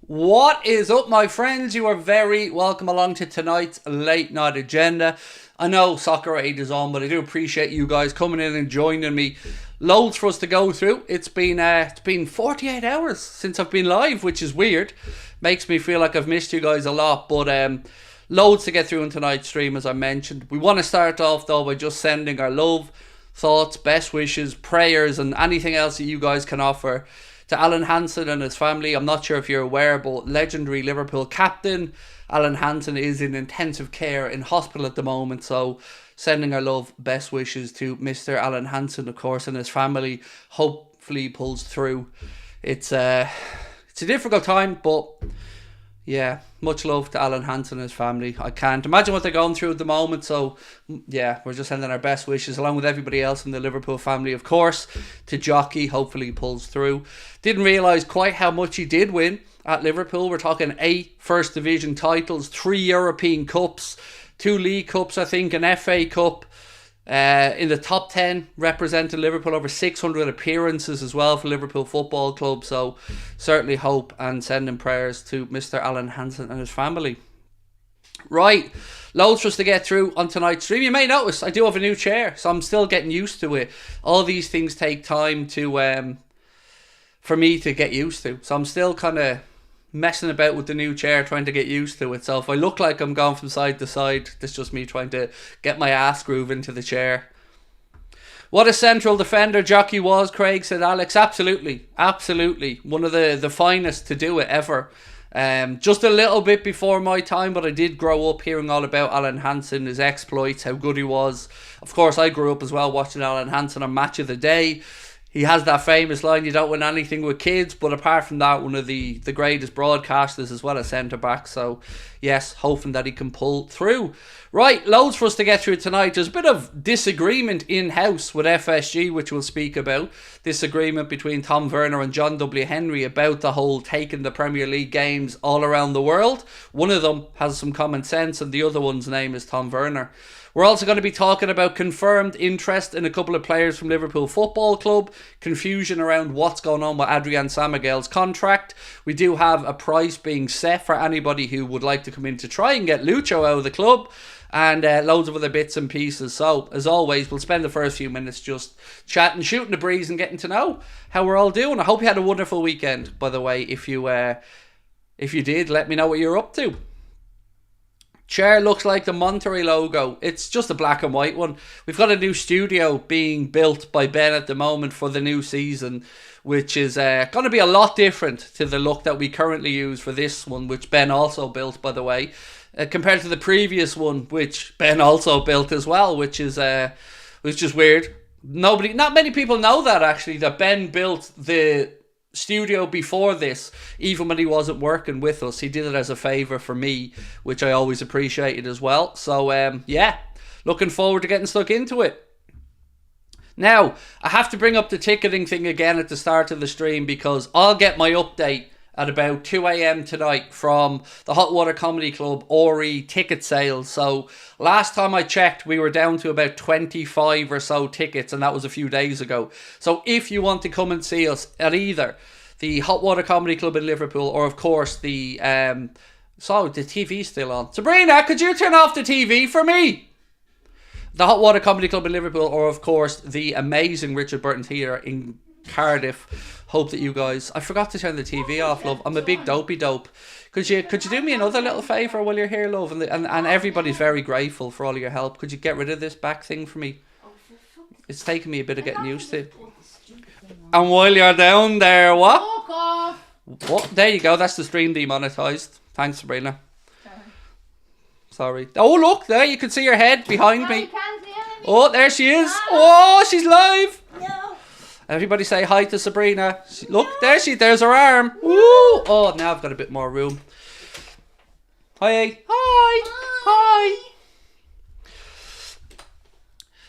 What is up, my friends? You are very welcome along to tonight's late night agenda. I know Soccer Aid is on, but I do appreciate you guys coming in and joining me. Loads for us to go through. It's been 48 hours since I've been live, which is weird. Makes me feel like I've missed you guys a lot, but loads to get through in tonight's stream, as I mentioned. We want to start off though by just sending our love, thoughts, best wishes, prayers, and anything else that you guys can offer to Alan Hansen and his family. I'm not sure if you're aware, but legendary Liverpool captain Alan Hansen is in intensive care in hospital at the moment. So sending our love, best wishes to Mr. Alan Hansen, of course, and his family. Hopefully he pulls through. It's a difficult time, but yeah, much love to Alan Hansen and his family. I can't imagine what they're going through at the moment. So yeah, we're just sending our best wishes along with everybody else in the Liverpool family, of course, to Jockey. Hopefully he pulls through. Didn't realise quite how much he did win at Liverpool. We're talking 8 First Division titles, 3 European Cups, 2 League Cups, I think, an FA Cup. In the top 10, represented Liverpool, over 600 appearances as well for Liverpool Football Club. So certainly hope and sending prayers to Mr. Alan Hansen and his family. Right, loads for us to get through on tonight's stream. You may notice I do have a new chair, so I'm still getting used to it. All these things take time to for me to get used to. So I'm still kind of messing about with the new chair, trying to get used to it. So if I look like I'm going from side to side, that's just me trying to get my ass groove into the chair. What a central defender Jockey was, Craig, said Alex. Absolutely. One of the finest to do it ever. Just a little bit before my time, but I did grow up hearing all about Alan Hansen, his exploits, how good he was. Of course, I grew up as well watching Alan Hansen on Match of the Day. He has that famous line, you don't win anything with kids, but apart from that, one of the greatest broadcasters as well as centre-back. So, yes, hoping that he can pull through. Right, loads for us to get through tonight. There's a bit of disagreement in-house with FSG, which we'll speak about. Disagreement between Tom Werner and John W. Henry about the whole taking the Premier League games all around the world. One of them has some common sense, and the other one's name is Tom Werner. We're also going to be talking about confirmed interest in a couple of players from Liverpool Football Club, confusion around what's going on with Adrian Samaghel's contract. We do have a price being set for anybody who would like to come in to try and get Lucho out of the club, and loads of other bits and pieces. So, as always, we'll spend the first few minutes just chatting, shooting the breeze and getting to know how we're all doing. I hope you had a wonderful weekend, by the way. If you did, let me know what you're up to. Chair looks like the Monterey logo. It's just a black and white one. We've got a new studio being built by Ben at the moment for the new season, which is going to be a lot different to the look that we currently use for this one, which Ben also built, by the way, compared to the previous one, which Ben also built as well, which is weird. Not many people know that, actually, that Ben built the studio before this, even when he wasn't working with us. He did it as a favour for me, which I always appreciated as well. So yeah, looking forward to getting stuck into it. Now, I have to bring up the ticketing thing again at the start of the stream, because I'll get my update at about 2 a.m. tonight from the Hot Water Comedy Club Ori ticket sales. So last time I checked, we were down to about 25 or so tickets, and that was a few days ago. So if you want to come and see us at either the Hot Water Comedy Club in Liverpool, or of course the the TV's still on. Sabrina, could you turn off the TV for me? The Hot Water Comedy Club in Liverpool, or of course the amazing Richard Burton Theatre in Cardiff. Hope that you guys... I forgot to turn the TV off, love. I'm a big dopey dope. Could you do me another little favour while you're here, love? And everybody's very grateful for all of your help. Could you get rid of this back thing for me? It's taken me a bit of getting used to. And while you're down there, what? Walk off. What? There you go. That's the stream demonetised. Thanks, Sabrina. Sorry. Oh, look, there. You can see her head behind me. Oh, there she is. Oh, she's live. No. Everybody say hi to Sabrina. Look, there's her arm. Woo! Oh, now I've got a bit more room. Hi.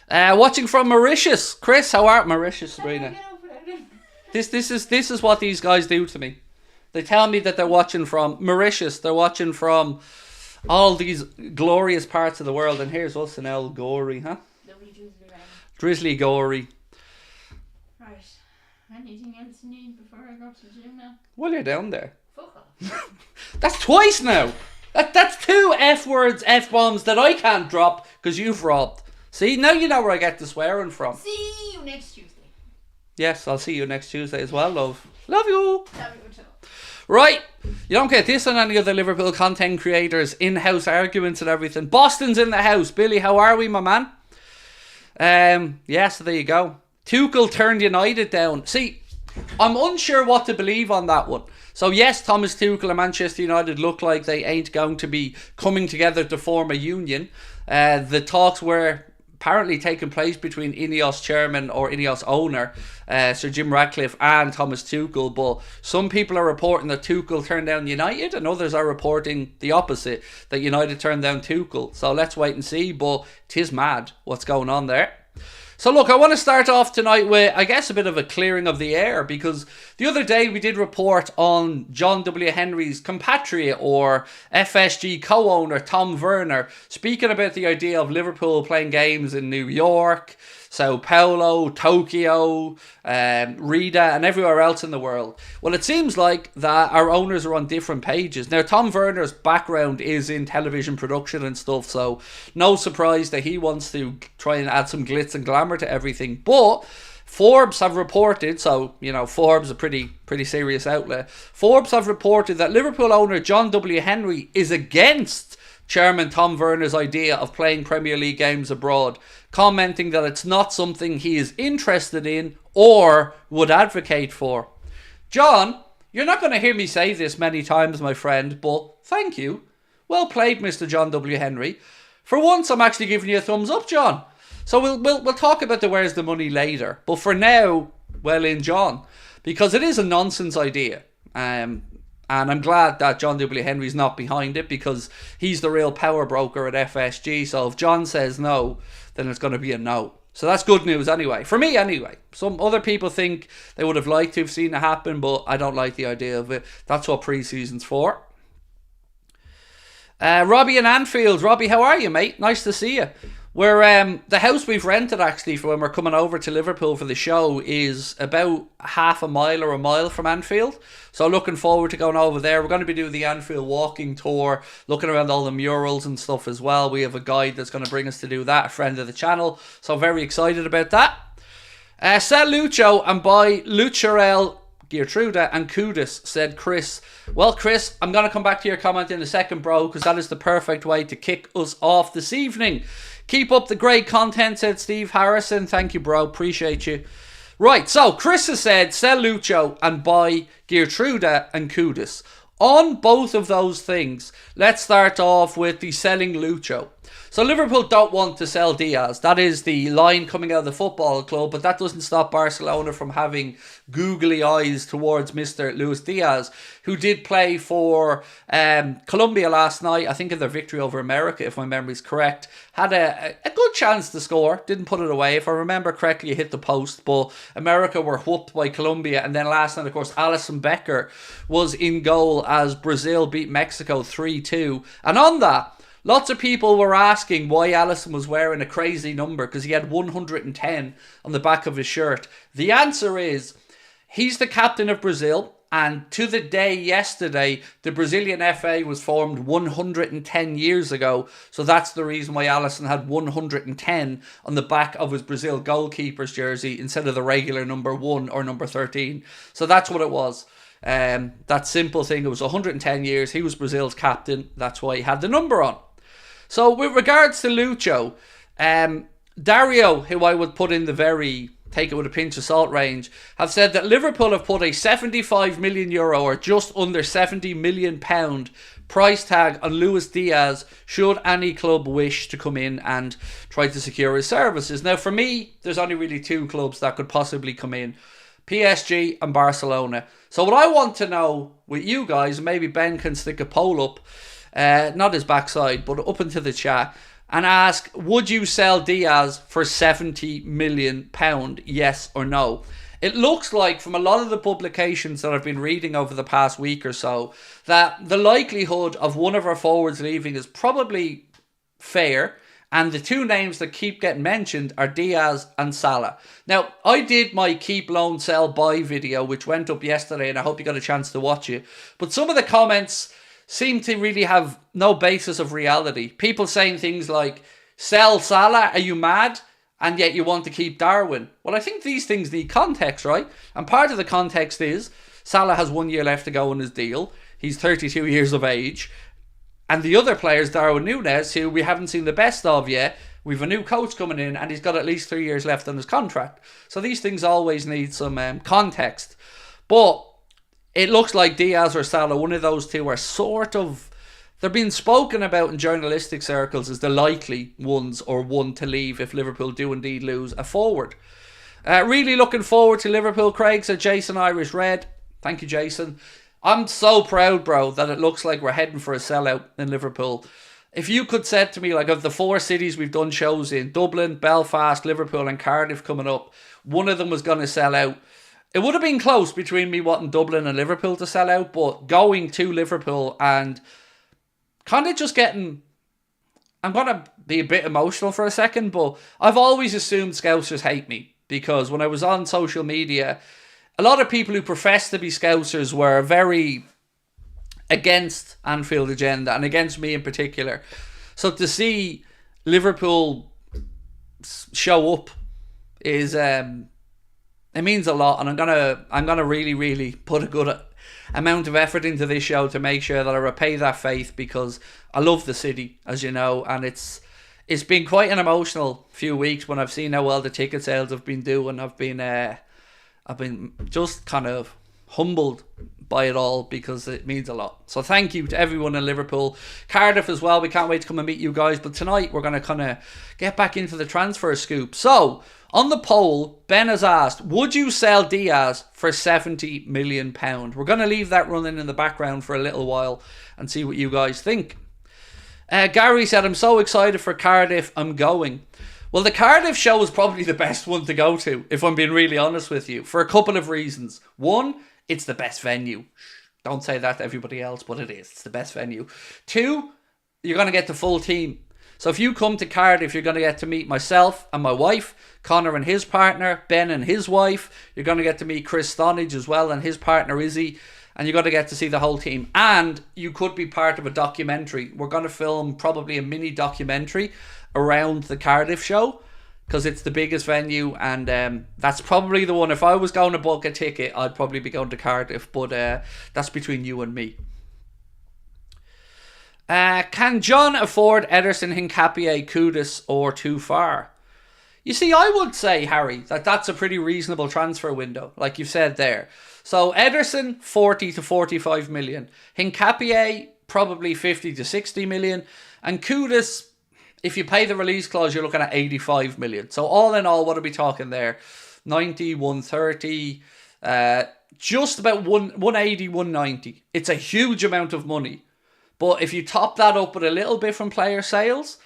Watching from Mauritius. Chris, how are Mauritius, Sabrina? This is what these guys do to me. They tell me that they're watching from Mauritius. They're watching from all these glorious parts of the world, and here's us in El Gory, huh? Drizzly Gory. Right. Anything else you need before I go to the gym now? Well, you're down there. Fuck off. That's twice now. That's 2 F words, F bombs that I can't drop because you've robbed. See, now you know where I get the swearing from. See you next Tuesday. Yes, I'll see you next Tuesday as well, love. Love you. Love you too. Right, you don't get this on any other Liverpool content creators, in-house arguments and everything. Boston's in the house. Billy, how are we, my man? So there you go. Tuchel turned United down. See, I'm unsure what to believe on that one. So yes, Thomas Tuchel and Manchester United look like they ain't going to be coming together to form a union. The talks were apparently taking place between Ineos chairman or Ineos owner Sir Jim Ratcliffe and Thomas Tuchel, but some people are reporting that Tuchel turned down United and others are reporting the opposite, that United turned down Tuchel. So let's wait and see, but 'tis mad what's going on there. So look, I want to start off tonight with, I guess, a bit of a clearing of the air, because the other day we did report on John W. Henry's compatriot or FSG co-owner Tom Werner speaking about the idea of Liverpool playing games in New York, Sao Paulo, Tokyo, Riyadh and everywhere else in the world. Well, it seems like that our owners are on different pages. Now, Tom Werner's background is in television production and stuff, so no surprise that he wants to try and add some glitz and glamour to everything. But Forbes have reported, so, you know, Forbes is a pretty serious outlet. Forbes have reported that Liverpool owner John W. Henry is against Chairman Tom Werner's idea of playing Premier League games abroad, commenting that it's not something he is interested in or would advocate for. John, you're not going to hear me say this many times, my friend, but thank you. Well played, Mr. John W. Henry. For once, I'm actually giving you a thumbs up, John. So we'll talk about the where's the money later. But for now, well in John, because it is a nonsense idea. And I'm glad that John W. Henry's not behind it, because he's the real power broker at FSG. So if John says no, then it's going to be a no. So that's good news anyway. For me anyway. Some other people think they would have liked to have seen it happen, but I don't like the idea of it. That's what pre-season's for. Robbie in Anfield. Robbie, how are you, mate? Nice to see you. We're the house we've rented actually for when we're coming over to Liverpool for the show is about half a mile or a mile from Anfield. So looking forward to going over there. We're going to be doing the Anfield walking tour, looking around all the murals and stuff as well. We have a guide that's going to bring us to do that, a friend of the channel. So very excited about that. Sell Lucho and buy Lucharel, Gertruda and KUDUS, said Chris. Well, Chris, I'm going to come back to your comment in a second, bro, because that is the perfect way to kick us off this evening. Keep up the great content, said Steve Harrison. Thank you, bro. Appreciate you. Right, so Chris has said sell Lucho and buy Gertruda and KUDUS. On both of those things, let's start off with the selling Lucho. So Liverpool don't want to sell Diaz. That is the line coming out of the football club, but that doesn't stop Barcelona from having googly eyes towards Mr. Luis Diaz, who did play for Colombia last night, I think in their victory over America, if my memory's correct. Had a good chance to score, didn't put it away. If I remember correctly, it hit the post, but America were whooped by Colombia. And then last night, of course, Alisson Becker was in goal as Brazil beat Mexico 3-2. And on that, lots of people were asking why Alisson was wearing a crazy number, because he had 110 on the back of his shirt. The answer is, he's the captain of Brazil, and to the day yesterday, the Brazilian FA was formed 110 years ago, so that's the reason why Alisson had 110 on the back of his Brazil goalkeeper's jersey instead of the regular number 1 or number 13. So that's what it was. That simple thing, it was 110 years, he was Brazil's captain, that's why he had the number on. So with regards to Lucho, Dario, who I would put in the very take it with a pinch of salt range, have said that Liverpool have put a €75 million or just under £70 million price tag on Luis Diaz should any club wish to come in and try to secure his services. Now for me, there's only really 2 clubs that could possibly come in. PSG and Barcelona. So what I want to know with you guys, maybe Ben can stick a poll up, not his backside, but up into the chat, and ask, would you sell Diaz for £70 million, yes or no? It looks like from a lot of the publications that I've been reading over the past week or so, that the likelihood of one of our forwards leaving is probably fair, And the two names that keep getting mentioned are Diaz and Salah. Now, I did my keep, loan, sell, buy video, which went up yesterday, and I hope you got a chance to watch it. But some of the comments seem to really have no basis of reality. People saying things like, sell Salah, are you mad? And yet you want to keep Darwin. Well, I think these things need context, right? And part of the context is Salah has 1 year left to go on his deal. He's 32 years of age. And the other players, Darwin Núñez, who we haven't seen the best of yet, we've a new coach coming in and he's got at least 3 years left on his contract. So these things always need some context. But it looks like Diaz or Salah, one of those two, are sort of... They're being spoken about in journalistic circles as the likely ones or one to leave if Liverpool do indeed lose a forward. Really looking forward to Liverpool, Craig, said Jason Irish Red. Thank you, Jason. I'm so proud, bro, that it looks like we're heading for a sellout in Liverpool. If you could said to me, like, of the 4 cities we've done shows in, Dublin, Belfast, Liverpool and Cardiff coming up, one of them was going to sell out. It would have been close between me wanting Dublin and Liverpool to sell out, but going to Liverpool and kind of just getting... I'm going to be a bit emotional for a second, but I've always assumed Scousers hate me, because when I was on social media, a lot of people who profess to be Scousers were very against Anfield Agenda and against me in particular. So to see Liverpool show up is it means a lot, and I'm gonna really put a good amount of effort into this show to make sure that I repay that faith, because I love the city, as you know, and it's been quite an emotional few weeks when I've seen how well the ticket sales have been doing. I've been just kind of humbled by it all, because it means a lot. So thank you to everyone in Liverpool. Cardiff as well, we can't wait to come and meet you guys. But tonight we're going to kind of get back into the transfer scoop. So on the poll, Ben has asked, would you sell Diaz for £70 million? We're going to leave that running in the background for a little while and see what you guys think. Gary said, I'm so excited for Cardiff, I'm going. Well, the Cardiff show is probably the best one to go to, if I'm being really honest with you, for a couple of reasons. One, it's the best venue. Don't say that to everybody else, but it is. It's the best venue. Two, you're going to get the full team. So if you come to Cardiff, you're going to get to meet myself and my wife, Connor and his partner, Ben and his wife. You're going to get to meet Chris Stonage as well and his partner Izzy. And you're going to get to see the whole team. And you could be part of a documentary. We're going to film probably a mini documentary around the Cardiff show, because it's the biggest venue, and that's probably the one. If I was going to book a ticket, I'd probably be going to Cardiff, but that's between you and me. Can John afford Ederson, Hincapié, KUDUS, or too far? You see, I would say, Harry, that's a pretty reasonable transfer window, like you've said there. So Ederson, 40 to 45 million. Hincapié, probably 50 to 60 million. And KUDUS, if you pay the release clause, you're looking at 85 million. So all in all, what are we talking there? 90, 130, just about 180, 190. It's a huge amount of money. But if you top that up with a little bit from player sales,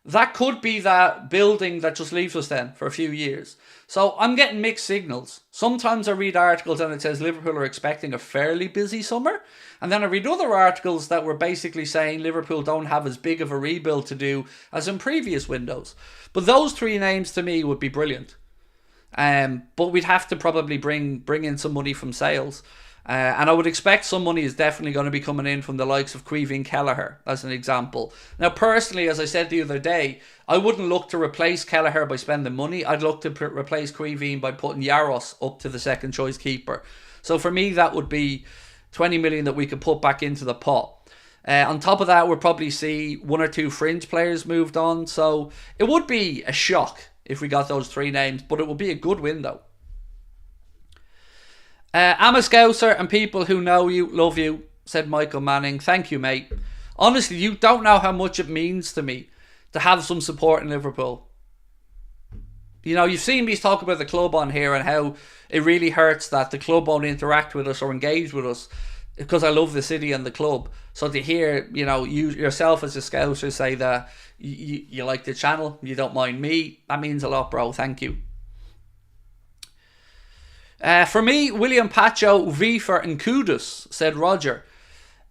that could be that building that just leaves us then for a few years. So I'm getting mixed signals. Sometimes I read articles and it says Liverpool are expecting a fairly busy summer. And then I read other articles that were basically saying Liverpool don't have as big of a rebuild to do as in previous windows. But those three names to me would be brilliant. But we'd have to probably bring in some money from sales. And I would expect some money is definitely going to be coming in from the likes of Caoimhín Kelleher, as an example. Now, personally, as I said the other day, I wouldn't look to replace Kelleher by spending money. I'd look to replace Caoimhín by putting Yaros up to the second choice keeper. So for me, that would be 20 million that we could put back into the pot. On top of that, we'll probably see one or two fringe players moved on. So it would be a shock if we got those three names, but it would be a good window. I'm a Scouser and people who know you love you, said Michael Manning. Thank you, mate. Honestly, you don't know how much it means to me to have some support in Liverpool. You know, you've seen me talk about the club on here and how it really hurts that the club won't interact with us or engage with us, because I love the city and the club. So to hear, you know, you yourself as a Scouser say that you like the channel, you don't mind me, that means a lot, bro. Thank you. For me, William Pacho, Vifer and KUDUS, said Roger.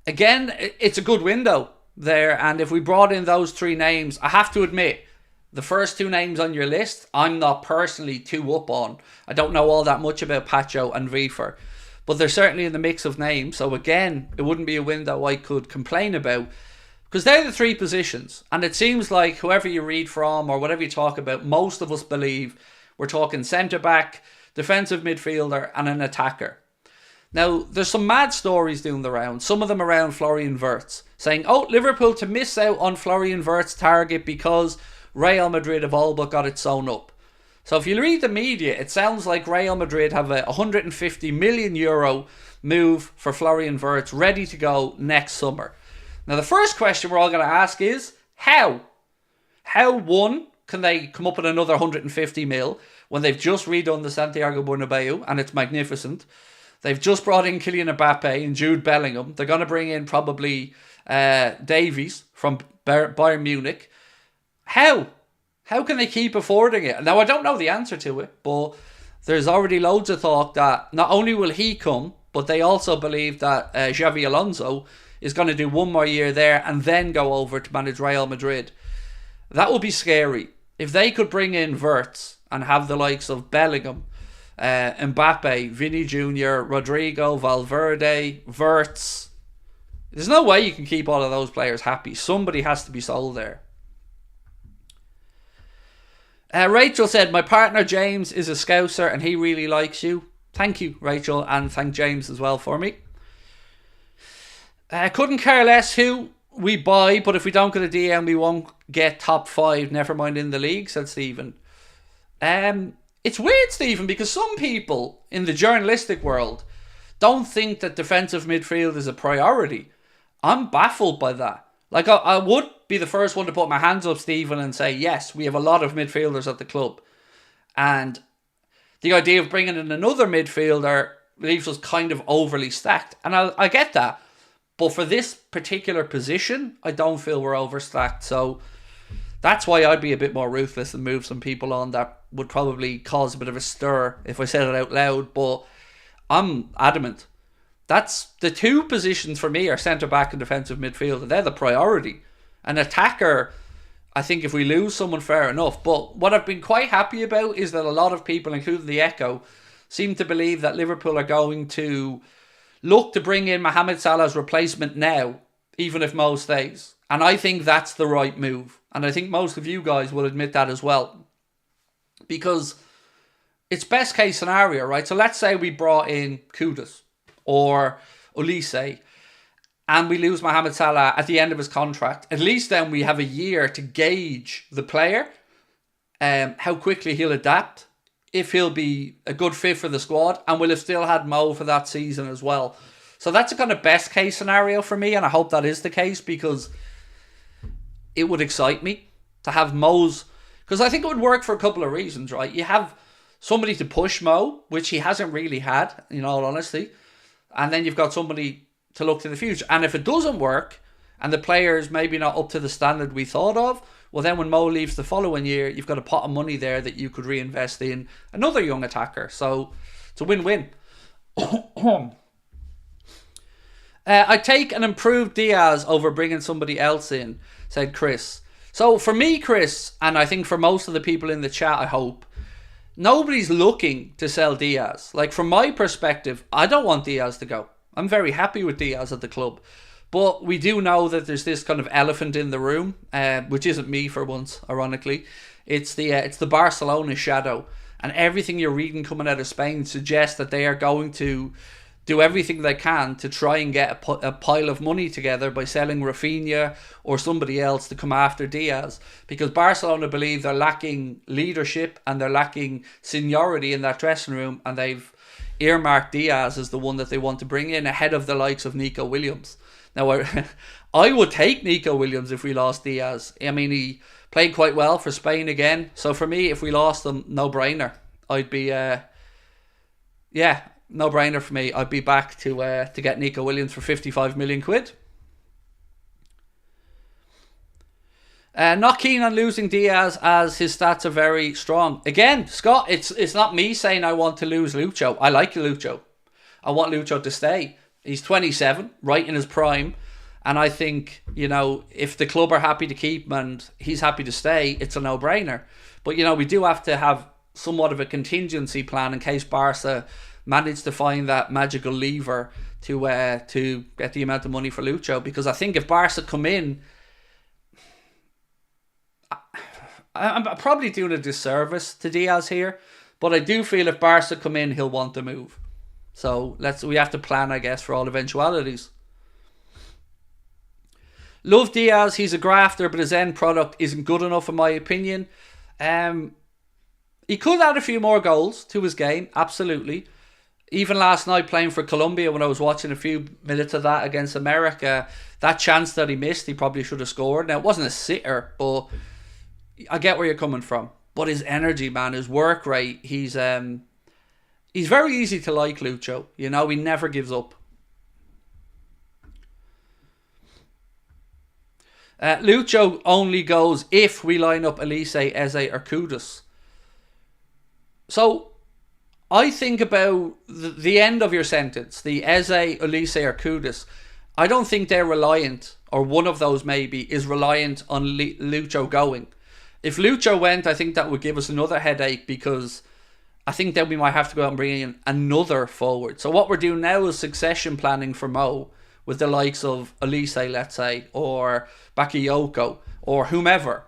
Again, it's a good window there, and if we brought in those three names, I have to admit, The first two names on your list, I'm not personally too up on. I don't know all that much about Pacho and Reefer, but they're certainly in the mix of names. So again, it wouldn't be a window I could complain about, because they're the three positions. And it seems like whoever you read from or whatever you talk about, most of us believe we're talking centre-back, defensive midfielder and an attacker. Now, there's some mad stories doing the round. Some of them around Florian Wirtz, saying, oh, Liverpool to miss out on Florian Wirtz's target because Real Madrid have all but got it sewn up. So if you read the media, it sounds like Real Madrid have a €150 million move for Florian Wirtz ready to go next summer. Now, the first question we're all going to ask is, how? How, one, can they come up with another 150 mil when they've just redone the Santiago Bernabeu and it's magnificent? They've just brought in Kylian Mbappe and Jude Bellingham. They're going to bring in probably Davies from Bayern Munich. How? How can they keep affording it? Now, I don't know the answer to it, but there's already loads of talk that not only will he come, but they also believe that Xavi Alonso is going to do one more year there and then go over to manage Real Madrid. That would be scary. If they could bring in Wirtz and have the likes of Bellingham, Mbappe, Vini Jr., Rodrigo, Valverde, Wirtz, there's no way you can keep all of those players happy. Somebody has to be sold there. Rachel said, my partner James is a Scouser and he really likes you. Thank you, Rachel, and thank James as well for me. Couldn't care less who we buy, but if we don't get a DM, we won't get top 5, never mind in the league, said Stephen. It's weird, Stephen, because some people in the journalistic world don't think that defensive midfield is a priority. I'm baffled by that. Like, I would be the first one to put my hands up, Stephen, and say, yes, we have a lot of midfielders at the club. And the idea of bringing in another midfielder leaves us kind of overly stacked. And I get that. But for this particular position, I don't feel we're overstacked. So that's why I'd be a bit more ruthless and move some people on that would probably cause a bit of a stir if I said it out loud. But I'm adamant. That's the two positions for me are centre-back and defensive midfielder. They're the priority. An attacker, I think if we lose someone, fair enough. But what I've been quite happy about is that a lot of people, including the Echo, seem to believe that Liverpool are going to look to bring in Mohamed Salah's replacement now, even if Mo stays. And I think that's the right move. And I think most of you guys will admit that as well. Because it's best case scenario, right? So let's say we brought in KUDUS or Olise, and we lose Mohamed Salah at the end of his contract. At least then we have a year to gauge the player, how quickly he'll adapt, if he'll be a good fit for the squad, and we'll have still had Mo for that season as well. So that's a kind of best case scenario for me, and I hope that is the case, because it would excite me to have Mo's, because I think it would work for a couple of reasons, right? You have somebody to push Mo, which he hasn't really had, in all honesty. And then you've got somebody to look to the future. And if it doesn't work, and the player is maybe not up to the standard we thought of, well then when Mo leaves the following year, you've got a pot of money there that you could reinvest in another young attacker. So it's a win-win. I take an improved Diaz over bringing somebody else in, said Chris. So for me, Chris, and I think for most of the people in the chat, I hope, nobody's looking to sell Diaz. Like, from my perspective, I don't want Diaz to go. I'm very happy with Diaz at the club. But we do know that there's this kind of elephant in the room, which isn't me for once, ironically. It's the Barcelona shadow. And everything you're reading coming out of Spain suggests that they are going to do everything they can to try and get a pile of money together by selling Rafinha or somebody else to come after Diaz, because Barcelona believe they're lacking leadership and they're lacking seniority in that dressing room, and they've earmarked Diaz as the one that they want to bring in ahead of the likes of Nico Williams. Now, I would take Nico Williams if we lost Diaz. I mean, he played quite well for Spain again, so for me, if we lost him, no-brainer. I'd be no-brainer for me. I'd be back to get Nico Williams for 55 million quid. Not keen on losing Diaz as his stats are very strong. Again, Scott, it's not me saying I want to lose Lucho. I like Lucho. I want Lucho to stay. He's 27, right in his prime. And I think, if the club are happy to keep him and he's happy to stay, it's a no-brainer. But, we do have to have somewhat of a contingency plan in case Barca manage to find that magical lever to get the amount of money for Lucho. Because I think if Barca come in, I'm probably doing a disservice to Diaz here, but I do feel if Barca come in, he'll want to move. So we have to plan, I guess, for all eventualities. Love Diaz, he's a grafter, but his end product isn't good enough in my opinion. He could add a few more goals to his game, absolutely. Even last night playing for Colombia, when I was watching a few minutes of that against America, that chance that he missed, he probably should have scored. Now, it wasn't a sitter, but I get where you're coming from. But his energy, man, his work rate, he's very easy to like, Lucho. He never gives up. Lucho only goes if we line up Elise, Eze or KUDUS. So, I think about the end of your sentence, the Eze, Elise or KUDUS. I don't think they're reliant, or one of those maybe, is reliant on Lucho going. If Lucho went, I think that would give us another headache, because I think then we might have to go out and bring in another forward. So what we're doing now is succession planning for Mo, with the likes of Elise, let's say, or Bakayoko, or whomever.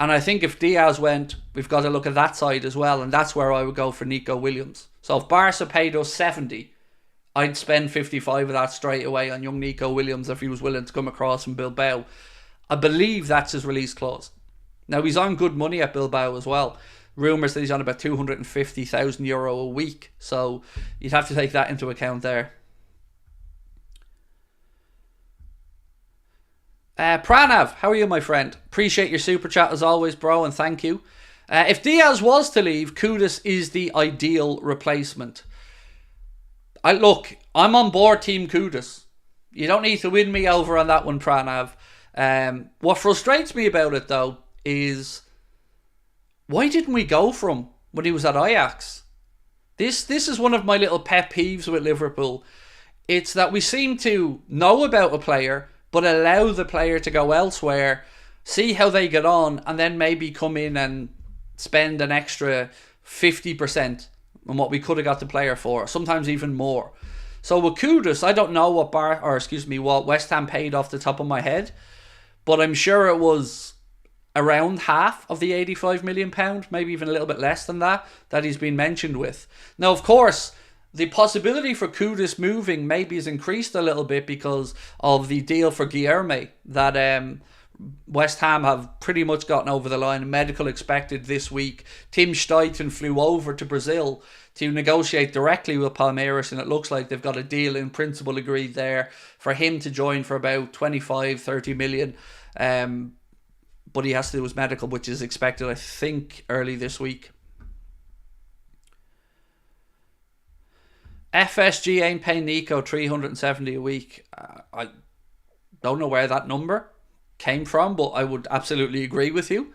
And I think if Diaz went, we've got to look at that side as well, and that's where I would go for Nico Williams. So if Barca paid us 70, I'd spend 55 of that straight away on young Nico Williams if he was willing to come across from Bilbao. I believe that's his release clause. Now, he's on good money at Bilbao as well. Rumours that he's on about €250,000 a week. So you'd have to take that into account there. Pranav, how are you, my friend? Appreciate your super chat as always, bro, and thank you. If Diaz was to leave, KUDUS is the ideal replacement. I'm on board Team KUDUS. You don't need to win me over on that one, Pranav. What frustrates me about it, though, is why didn't we go for him when he was at Ajax? This is one of my little pet peeves with Liverpool. It's that we seem to know about a player, but allow the player to go elsewhere, see how they get on, and then maybe come in and spend an extra 50% on what we could have got the player for, sometimes even more. So with KUDUS, I don't know what West Ham paid off the top of my head, but I'm sure it was around half of the £85 million, maybe even a little bit less than that he's been mentioned with. Now, of course, the possibility for KUDUS moving maybe has increased a little bit because of the deal for Guilherme that West Ham have pretty much gotten over the line. Medical expected this week. Tim Stuyten flew over to Brazil to negotiate directly with Palmeiras, and it looks like they've got a deal in principle agreed there for him to join for about 25-30 million. But he has to do his medical, which is expected, I think, early this week. FSG ain't paying Nico 370 a week. I don't know where that number came from, but I would absolutely agree with you.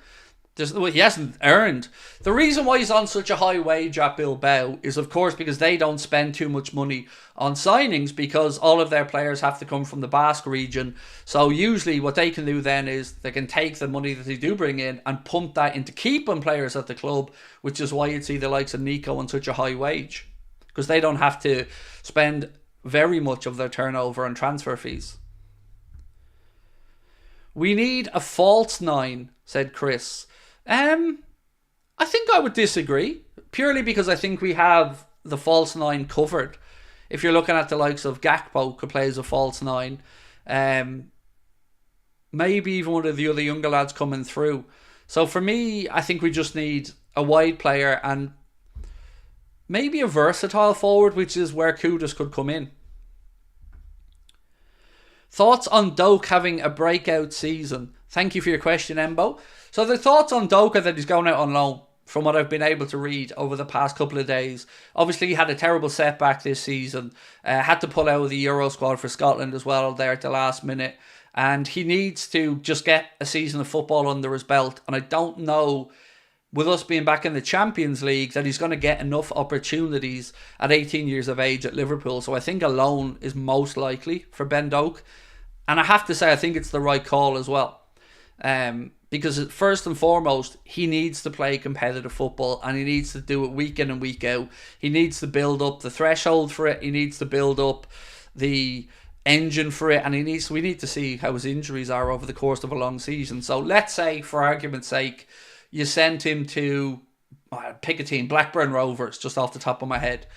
He hasn't earned. The reason why he's on such a high wage at Bilbao is, of course, because they don't spend too much money on signings, because all of their players have to come from the Basque region. So usually what they can do then is they can take the money that they do bring in and pump that into keeping players at the club, which is why you'd see the likes of Nico on such a high wage, because they don't have to spend very much of their turnover on transfer fees. We need a false nine, said Chris. I think I would disagree, purely because I think we have the false nine covered. If you're looking at the likes of Gakpo, who plays a false nine, maybe even one of the other younger lads coming through. So for me, I think we just need a wide player and maybe a versatile forward, which is where KUDUS could come in. Thoughts on Doak having a breakout season? Thank you for your question, Embo. So the thoughts on Doak are that he's going out on loan, from what I've been able to read over the past couple of days. Obviously, he had a terrible setback this season. Had to pull out of the Euro squad for Scotland as well there at the last minute. And he needs to just get a season of football under his belt. And I don't know, with us being back in the Champions League, that he's going to get enough opportunities at 18 years of age at Liverpool. So I think a loan is most likely for Ben Doak. And I have to say, I think it's the right call as well. Because first and foremost, he needs to play competitive football, and he needs to do it week in and week out. He needs to build up the threshold for it. He needs to build up the engine for it, and we need to see how his injuries are over the course of a long season. So let's say, for argument's sake, you sent him to, pick a team, Blackburn Rovers, just off the top of my head.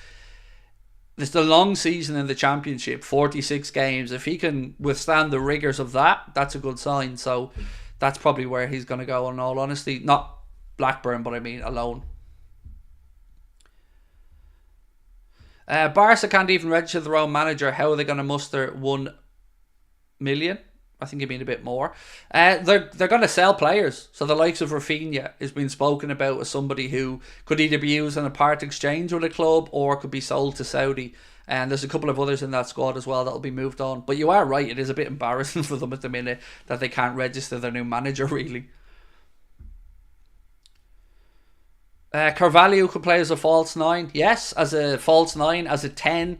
It's the long season in the Championship, 46 games. If he can withstand the rigours of that, that's a good sign. So that's probably where he's going to go, in all honesty. Not Blackburn, but I mean alone. Barca can't even register their own manager. How are they going to muster 1 million? I think you mean a bit more. They're going to sell players. So the likes of Rafinha is being spoken about as somebody who could either be used on a part exchange with a club or could be sold to Saudi. And there's a couple of others in that squad as well that'll be moved on. But you are right, it is a bit embarrassing for them at the minute that they can't register their new manager, really. Carvalho could play as a false 9. Yes, as a false 9, as a 10.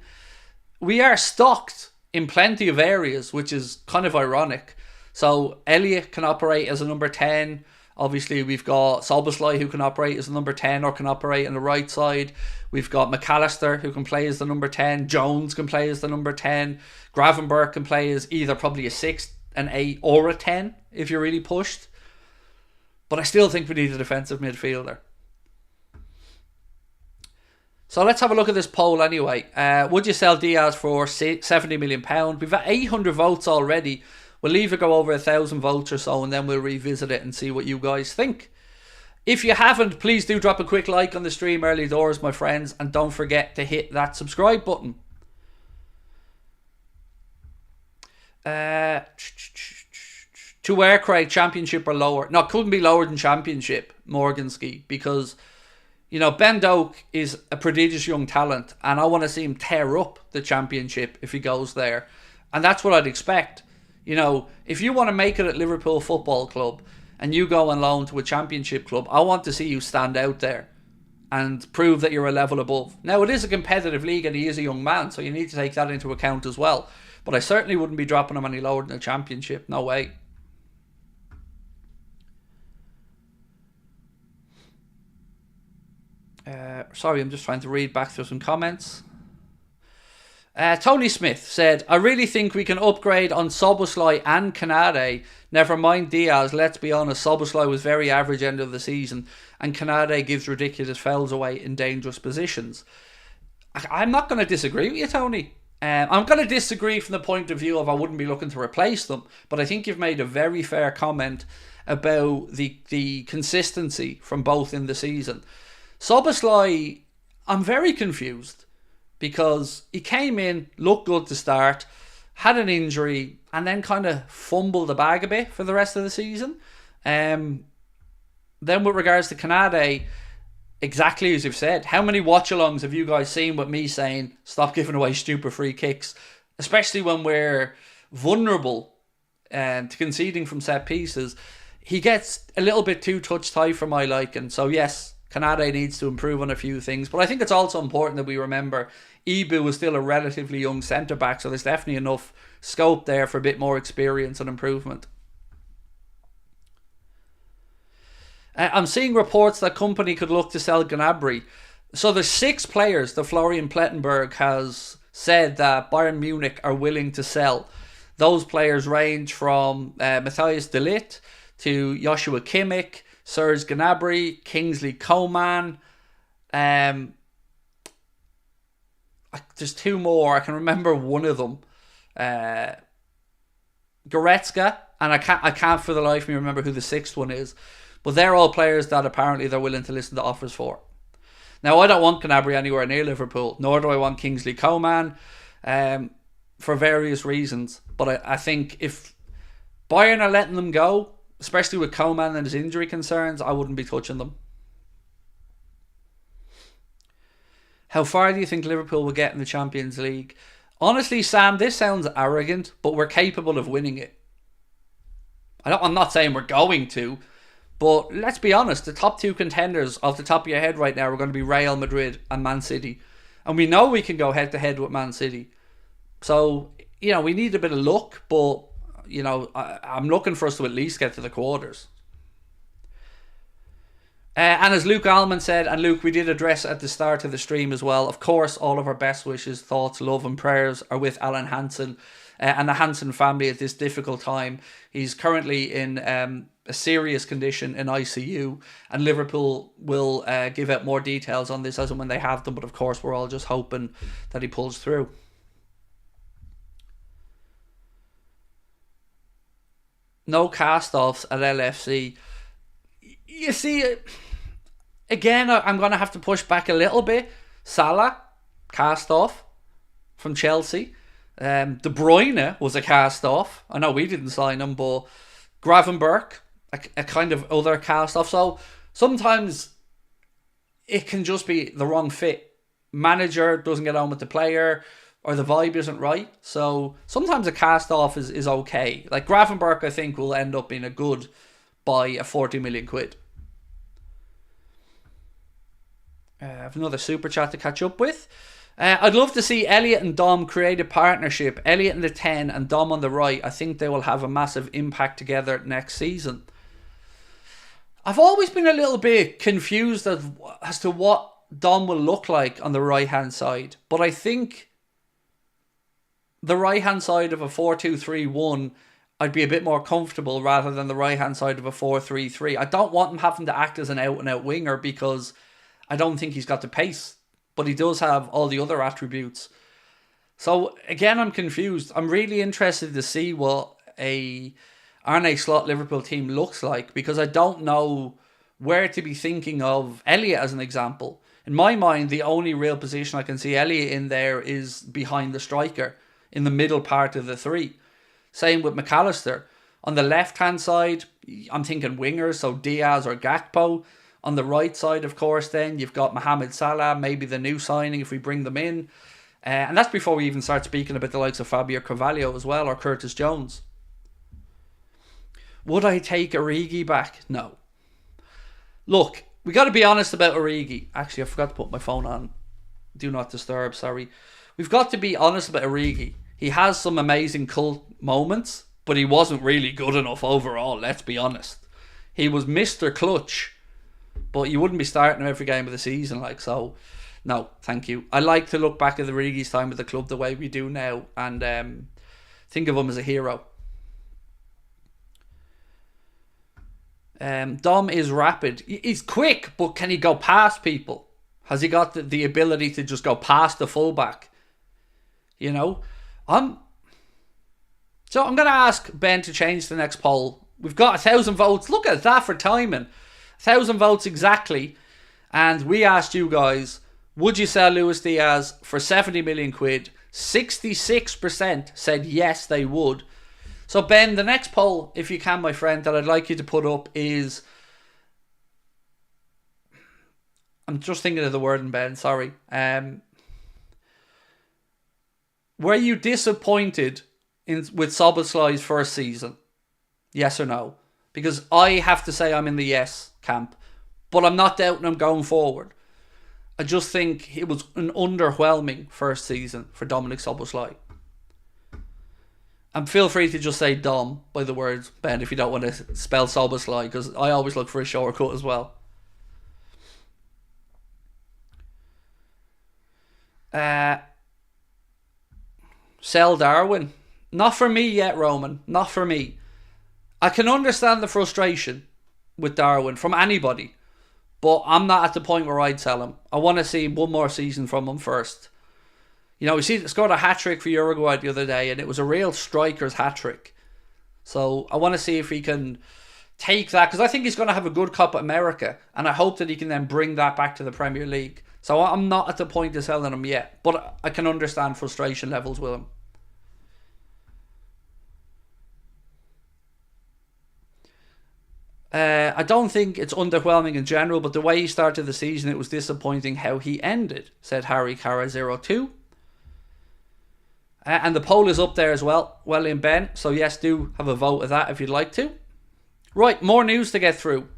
We are stocked in plenty of areas, which is kind of ironic. So Elliott can operate as a number 10. Obviously, we've got Szoboszlai, who can operate as a number 10 or can operate on the right side. We've got McAllister, who can play as the number 10. Jones can play as the number 10. Gravenberch can play as either probably a 6, an 8 or a 10 if you're really pushed. But I still think we need a defensive midfielder. So let's have a look at this poll anyway. Would you sell Diaz for £70 million? We've got 800 votes already. We'll leave it go over 1,000 votes or so, and then we'll revisit it and see what you guys think. If you haven't, please do drop a quick like on the stream early doors, my friends, and don't forget to hit that subscribe button. To where, Craig? Championship or lower? No, it couldn't be lower than Championship, Morganski, because, you know, Ben Doak is a prodigious young talent, and I want to see him tear up the Championship if he goes there. And that's what I'd expect. You know, if you want to make it at Liverpool Football Club and you go on loan to a Championship club, I want to see you stand out there and prove that you're a level above. Now, it is a competitive league and he is a young man, so you need to take that into account as well. But I certainly wouldn't be dropping him any lower than the Championship. No way. Sorry, I'm just trying to read back through some comments. Tony Smith said, I really think we can upgrade on Szoboszlai and Canade. Never mind Diaz. Let's be honest, Szoboszlai was very average end of the season, and Canade gives ridiculous fouls away in dangerous positions. I'm not going to disagree with you, Tony. I'm going to disagree from the point of view of I wouldn't be looking to replace them, but I think you've made a very fair comment about the consistency from both in the season. Szoboszlai, I'm very confused. Because he came in, looked good to start, had an injury, and then kind of fumbled the bag a bit for the rest of the season. Then with regards to Canade, exactly as you've said, how many watch-alongs have you guys seen with me saying, stop giving away stupid free kicks? Especially when we're vulnerable to conceding from set pieces. He gets a little bit too touch-tight for my liking. So yes, Canade needs to improve on a few things, but I think it's also important that we remember Ibu is still a relatively young centre-back, so there's definitely enough scope there for a bit more experience and improvement. I'm seeing reports that company could look to sell Gnabry. So there's 6 players that Florian Plettenberg has said that Bayern Munich are willing to sell. Those players range from Matthias de Ligt to Joshua Kimmich, Serge Gnabry, Kingsley Coman. There's 2 more. I can remember one of them. Goretzka, and I can't for the life of me remember who the 6th one is. But they're all players that apparently they're willing to listen to offers for. Now, I don't want Gnabry anywhere near Liverpool, nor do I want Kingsley Coman, for various reasons. But I think if Bayern are letting them go, especially with Coman and his injury concerns, I wouldn't be touching them. How far do you think Liverpool will get in the Champions League? Honestly, Sam, this sounds arrogant, but we're capable of winning it. I'm not saying we're going to, but let's be honest, the top 2 contenders off the top of your head right now are going to be Real Madrid and Man City. And we know we can go head to head with Man City. So, you know, we need a bit of luck, but I'm looking for us to at least get to the quarters. And as Luke Alman said, and Luke, we did address at the start of the stream as well, of course, all of our best wishes, thoughts, love and prayers are with Alan Hansen and the Hansen family at this difficult time. He's currently in a serious condition in ICU, and Liverpool will give out more details on this as and when they have them, but of course we're all just hoping that he pulls through. No cast-offs at LFC. You see, again, I'm going to have to push back a little bit. Salah, cast-off from Chelsea. De Bruyne was a cast-off. I know we didn't sign him, but Gravenberch, a kind of other cast-off. So sometimes it can just be the wrong fit. Manager doesn't get on with the player, or the vibe isn't right. So sometimes a cast-off is okay. Like Gravenberch, I think, will end up being a good buy at 40 million quid. I have another super chat to catch up with. I'd love to see Elliot and Dom create a partnership. Elliot in the 10 and Dom on the right. I think they will have a massive impact together next season. I've always been a little bit confused as to what Dom will look like on the right-hand side. But I think the right-hand side of a 4-2-3-1, I'd be a bit more comfortable rather than the right-hand side of a 4-3-3. I don't want him having to act as an out-and-out winger because I don't think he's got the pace. But he does have all the other attributes. So, again, I'm confused. I'm really interested to see what a Arne Slot Liverpool team looks like, because I don't know where to be thinking of Elliot as an example. In my mind, the only real position I can see Elliot in there is behind the striker, in the middle part of the three. Same with McAllister. On the left-hand side, I'm thinking wingers, so Diaz or Gakpo. On the right side, of course, then, you've got Mohamed Salah, maybe the new signing if we bring them in. And that's before we even start speaking about the likes of Fabio Carvalho as well, or Curtis Jones. Would I take Origi back? No. Look, we got to be honest about Origi. Actually, I forgot to put my phone on. Do not disturb, sorry. We've got to be honest about Origi. He has some amazing cult moments, but he wasn't really good enough overall, let's be honest. He was Mr. Clutch, but you wouldn't be starting him every game of the season, like, so no, thank you. I like to look back at the Origi's time with the club the way we do now and think of him as a hero. Dom is rapid. He's quick, but can he go past people? Has he got the ability to just go past the fullback? You know? So I'm going to ask Ben to change the next poll. We've got 1,000 votes. Look at that for timing. 1,000 votes exactly. And we asked you guys, would you sell Luis Diaz for 70 million quid? 66% said yes, they would. So Ben, the next poll, if you can, my friend, that I'd like you to put up is... I'm just thinking of the word, Ben, sorry. Were you disappointed with Szoboszlai's first season? Yes or no? Because I have to say I'm in the yes camp. But I'm not doubting him going forward. I just think it was an underwhelming first season for Dominik Szoboszlai. And feel free to just say Dom by the words, Ben, if you don't want to spell Szoboszlai, because I always look for a shortcut as well. Sell Darwin. Not for me yet, Roman. Not for me. I can understand the frustration with Darwin from anybody, but I'm not at the point where I'd sell him. I want to see one more season from him first. You know, he scored a hat-trick for Uruguay the other day, and it was a real striker's hat-trick. So I want to see if he can take that, because I think he's going to have a good Copa America, and I hope that he can then bring that back to the Premier League. So I'm not at the point of selling him yet, but I can understand frustration levels with him. I don't think it's underwhelming in general, but the way he started the season, it was disappointing how he ended, said Harry Cara 02. And the poll is up there as well. Well in, Ben. So yes, do have a vote of that if you'd like to. Right, more news to get through.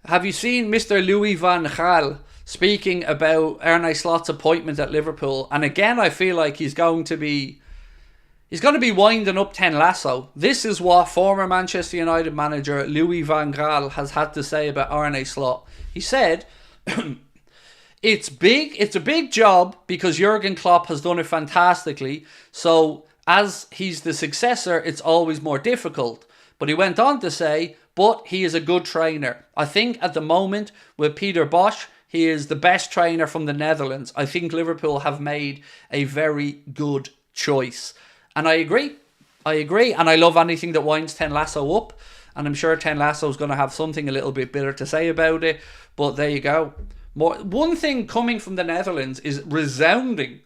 Have you seen Mr. Louis van Gaal speaking about Arne Slot's appointment at Liverpool? And again, I feel like he's going to be He's going to be winding up 10 Lasso. This is what former Manchester United manager Louis van Gaal has had to say about Arne Slot. He said, it's a big job because Jurgen Klopp has done it fantastically. So as he's the successor, it's always more difficult. But he went on to say, but he is a good trainer. I think at the moment with Peter Bosz, he is the best trainer from the Netherlands. I think Liverpool have made a very good choice. And I agree. And I love anything that winds 10 Lasso up. And I'm sure 10 Lasso is going to have something a little bit bitter to say about it. But there you go. One thing coming from the Netherlands is resounding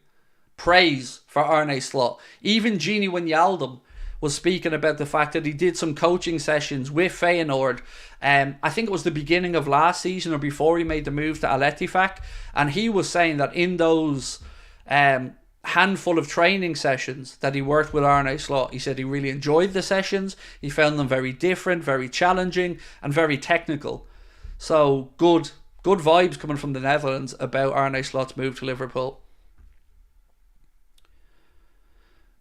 praise for Arne Slot. Even Gini Wijnaldum was speaking about the fact that he did some coaching sessions with Feyenoord. I think it was the beginning of last season or before he made the move to Al Ettifaq. And he was saying that in those handful of training sessions that he worked with Arne Slot, he said he really enjoyed the sessions. He found them very different, very challenging and very technical. So good vibes coming from the Netherlands about Arne Slot's move to Liverpool.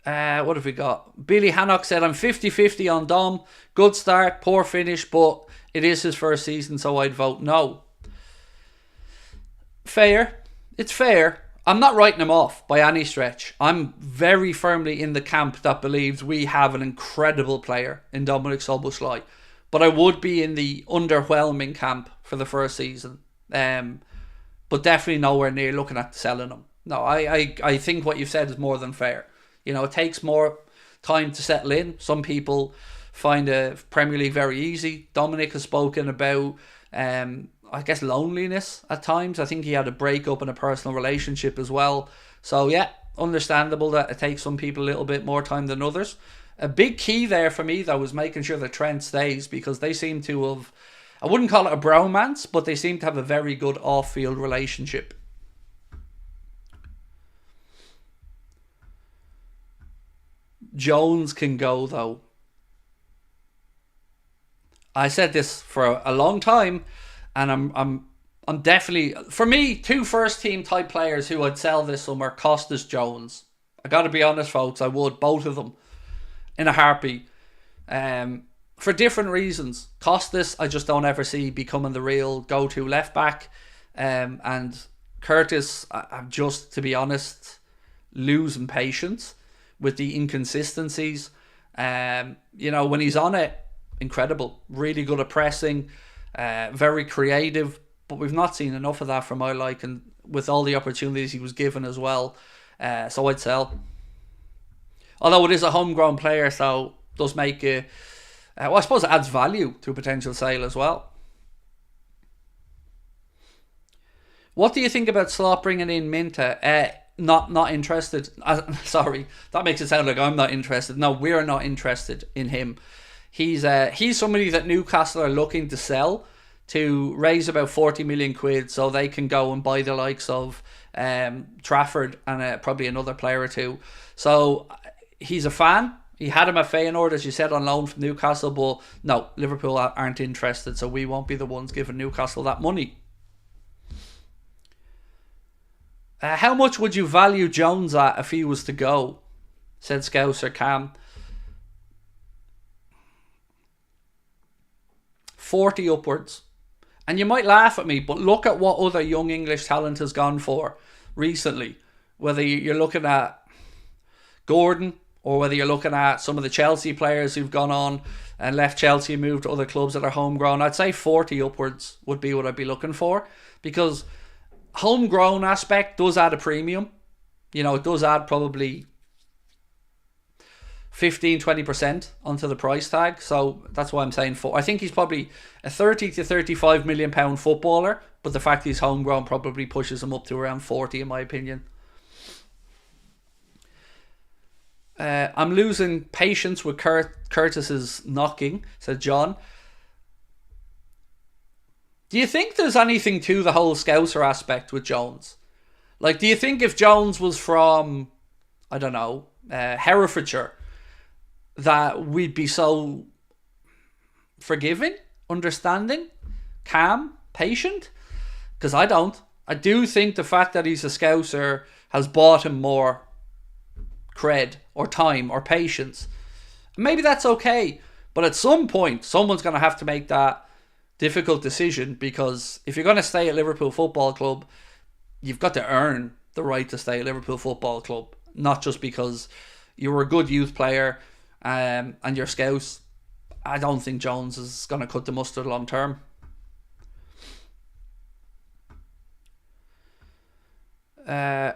What have we got? Billy Hannock said, I'm 50-50 on Dom. Good start, poor finish, but it is his first season, so I'd vote no. Fair. It's fair. I'm not writing him off by any stretch. I'm very firmly in the camp that believes we have an incredible player in Dominik Szoboszlai. But I would be in the underwhelming camp for the first season. But definitely nowhere near looking at selling him. No, I think what you've said is more than fair. You know, it takes more time to settle in. Some people find the Premier League very easy. Dominik has spoken about, I guess, loneliness at times. I think he had a breakup in a personal relationship as well. So, yeah, understandable that it takes some people a little bit more time than others. A big key there for me, though, was making sure that Trent stays, because they seem to have, I wouldn't call it a bromance, but they seem to have a very good off-field relationship. Jones can go, though. I said this for a long time, and I'm definitely, for me, two first team type players who I'd sell this summer: Costas, Jones. I got to be honest, folks, I would, both of them, in a heartbeat. For different reasons. Costas, I just don't ever see becoming the real go-to left back, and Curtis, I'm just, to be honest, losing patience with the inconsistencies. You know, when he's on it, incredible, really good at pressing, very creative, but we've not seen enough of that for my liking with all the opportunities he was given as well. So I'd sell. Although it is a homegrown player, so it does make it, well, I suppose it adds value to a potential sale as well. What do you think about Slot bringing in Minta? Not interested. Sorry, that makes it sound like I'm not interested. No, we're not interested in him. He's somebody that Newcastle are looking to sell to raise about 40 million quid so they can go and buy the likes of Trafford and probably another player or two. So he's a fan. He had him at Feyenoord, as you said, on loan from Newcastle, but no, Liverpool aren't interested, so we won't be the ones giving Newcastle that money. How much would you value Jones at if he was to go? Said Scouser Cam. 40 upwards. And you might laugh at me, but look at what other young English talent has gone for recently. Whether you're looking at Gordon, or whether you're looking at some of the Chelsea players who've gone on and left Chelsea and moved to other clubs that are homegrown. I'd say 40 upwards would be what I'd be looking for, because homegrown aspect does add a premium. You know, it does add probably 15-20% onto the price tag. So that's why I'm saying I think he's probably a 30 to 35 million pound footballer, but the fact he's homegrown probably pushes him up to around 40 in my opinion. I'm losing patience with Curtis's knocking, said John. Do you think there's anything to the whole Scouser aspect with Jones? Like, do you think if Jones was from, I don't know, Herefordshire, that we'd be so forgiving, understanding, calm, patient? Because I don't. I do think the fact that he's a Scouser has bought him more cred or time or patience. Maybe that's okay, but at some point, someone's going to have to make that difficult decision, because if you're going to stay at Liverpool Football Club, you've got to earn the right to stay at Liverpool Football Club, not just because you were a good youth player and you're Scouse. I don't think Jones is going to cut the mustard long term. Uh,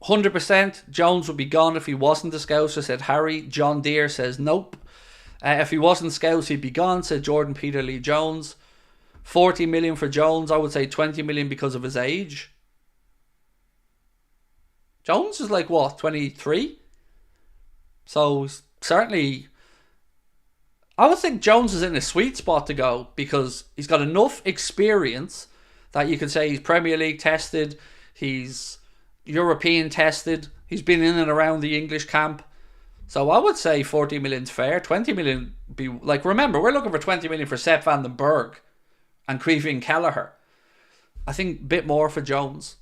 100% Jones would be gone if he wasn't a Scouser, said Harry. John Deere says nope. If he wasn't Scouse, he'd be gone, said Jordan Peter Lee Jones. 40 million for Jones. I would say 20 million because of his age. Jones is like, what, 23? So certainly, I would think Jones is in a sweet spot to go, because he's got enough experience that you could say he's Premier League tested, he's European tested, he's been in and around the English camp. So I would say 40 million's fair. 20 million be like, remember, we're looking for 20 million for Sepp van den Berg and Creevin Kelleher. I think a bit more for Jones.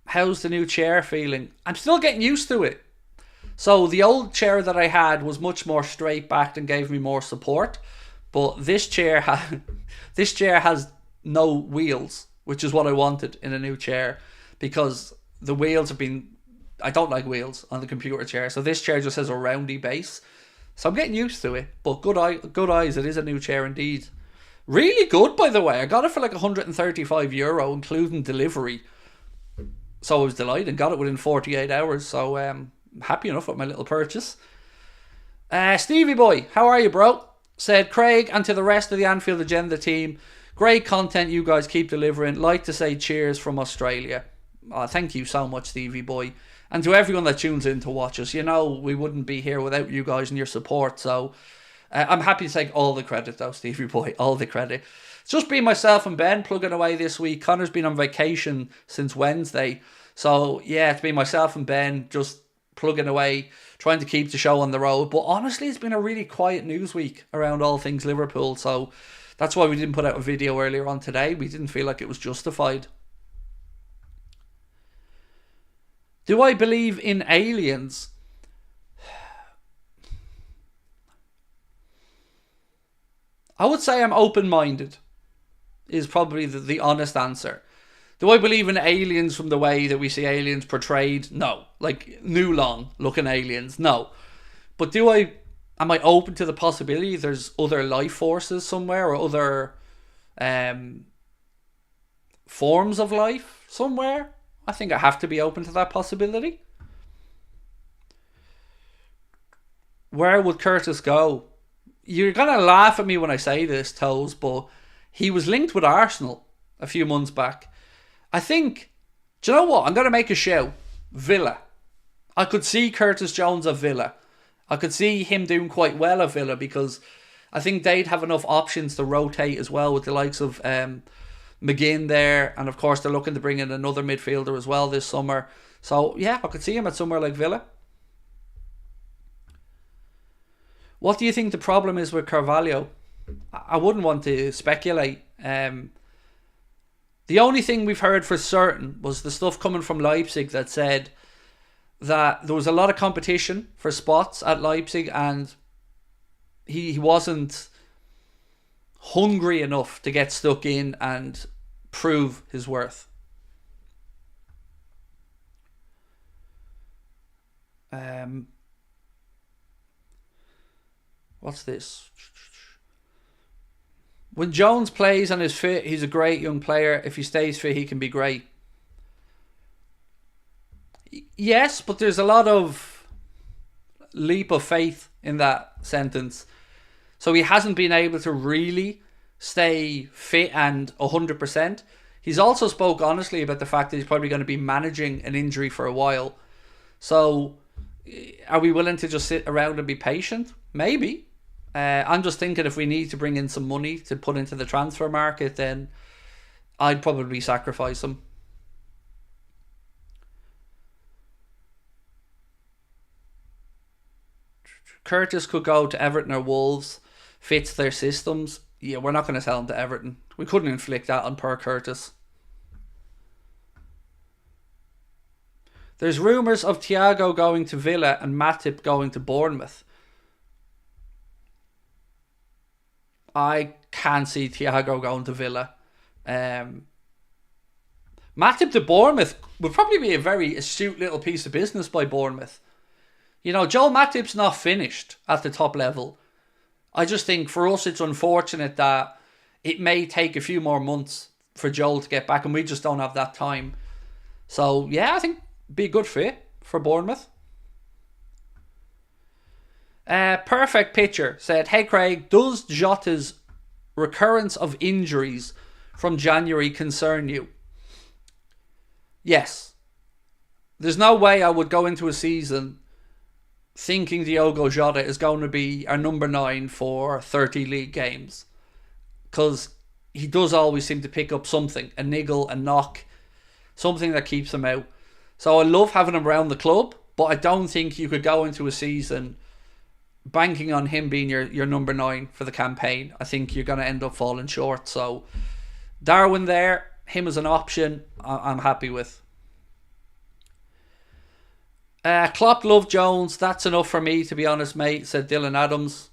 How's the new chair feeling? I'm still getting used to it. So the old chair that I had was much more straight backed and gave me more support. But this chair has no wheels, which is what I wanted in a new chair, because the wheels have been... I don't like wheels on the computer chair. So this chair just has a roundy base. So I'm getting used to it. But good eyes, it is a new chair indeed. Really good, by the way. I got it for like €135, including delivery. So I was delighted, got it within 48 hours. So happy enough with my little purchase. Stevie boy, how are you, bro? Said Craig, and to the rest of the Anfield Agenda team, great content you guys keep delivering. Like to say cheers from Australia. Thank you so much, Stevie boy. And to everyone that tunes in to watch us, you know we wouldn't be here without you guys and your support. So I'm happy to take all the credit though, Stevie boy, all the credit. It's just been myself and Ben plugging away this week. Connor's been on vacation since Wednesday. So yeah, it's been myself and Ben just plugging away, trying to keep the show on the road. But honestly, it's been a really quiet news week around all things Liverpool. So that's why we didn't put out a video earlier on today. We didn't feel like it was justified. Do I believe in aliens? I would say I'm open-minded, is probably the honest answer. Do I believe in aliens from the way that we see aliens portrayed? No. Like New Long looking aliens? No. But am I open to the possibility there's other life forces somewhere, or other forms of life somewhere? I think I have to be open to that possibility. Where would Curtis go? You're going to laugh at me when I say this, Toes, but he was linked with Arsenal a few months back. I think, do you know what? I'm going to make a show. Villa. I could see Curtis Jones at Villa. I could see him doing quite well at Villa, because I think they'd have enough options to rotate as well, with the likes of McGinn there. And of course, they're looking to bring in another midfielder as well this summer. So yeah, I could see him at somewhere like Villa. What do you think the problem is with Carvalho? I wouldn't want to speculate. The only thing we've heard for certain was the stuff coming from Leipzig that said that there was a lot of competition for spots at Leipzig, and he wasn't hungry enough to get stuck in and prove his worth. What's this? When Jones plays and is fit, he's a great young player. If he stays fit, he can be great. Yes, but there's a lot of leap of faith in that sentence. So he hasn't been able to really stay fit and 100%. He's also spoke honestly about the fact that he's probably going to be managing an injury for a while. So are we willing to just sit around and be patient? Maybe. I'm just thinking if we need to bring in some money to put into the transfer market, then I'd probably sacrifice him. Curtis could go to Everton or Wolves. Fits their systems. Yeah, we're not going to sell him to Everton. We couldn't inflict that on Per Curtis. There's rumours of Thiago going to Villa and Matip going to Bournemouth. I can't see Thiago going to Villa. Matip to Bournemouth would probably be a very astute little piece of business by Bournemouth. You know, Joel Matip's not finished at the top level. I just think for us it's unfortunate that it may take a few more months for Joel to get back, and we just don't have that time. So, yeah, I think it'd be a good fit for Bournemouth. Perfect Picture said, hey Craig, does Jota's recurrence of injuries from January concern you? Yes. There's no way I would go into a season thinking Diogo Jota is going to be our number 9 for 30 league games. Because he does always seem to pick up something, a niggle, a knock, something that keeps him out. So I love having him around the club, but I don't think you could go into a season banking on him being your number 9 for the campaign. I think you're going to end up falling short. So Darwin there, him as an option, I'm happy with. Klopp loved Jones. That's enough for me, to be honest, mate, said Dylan Adams.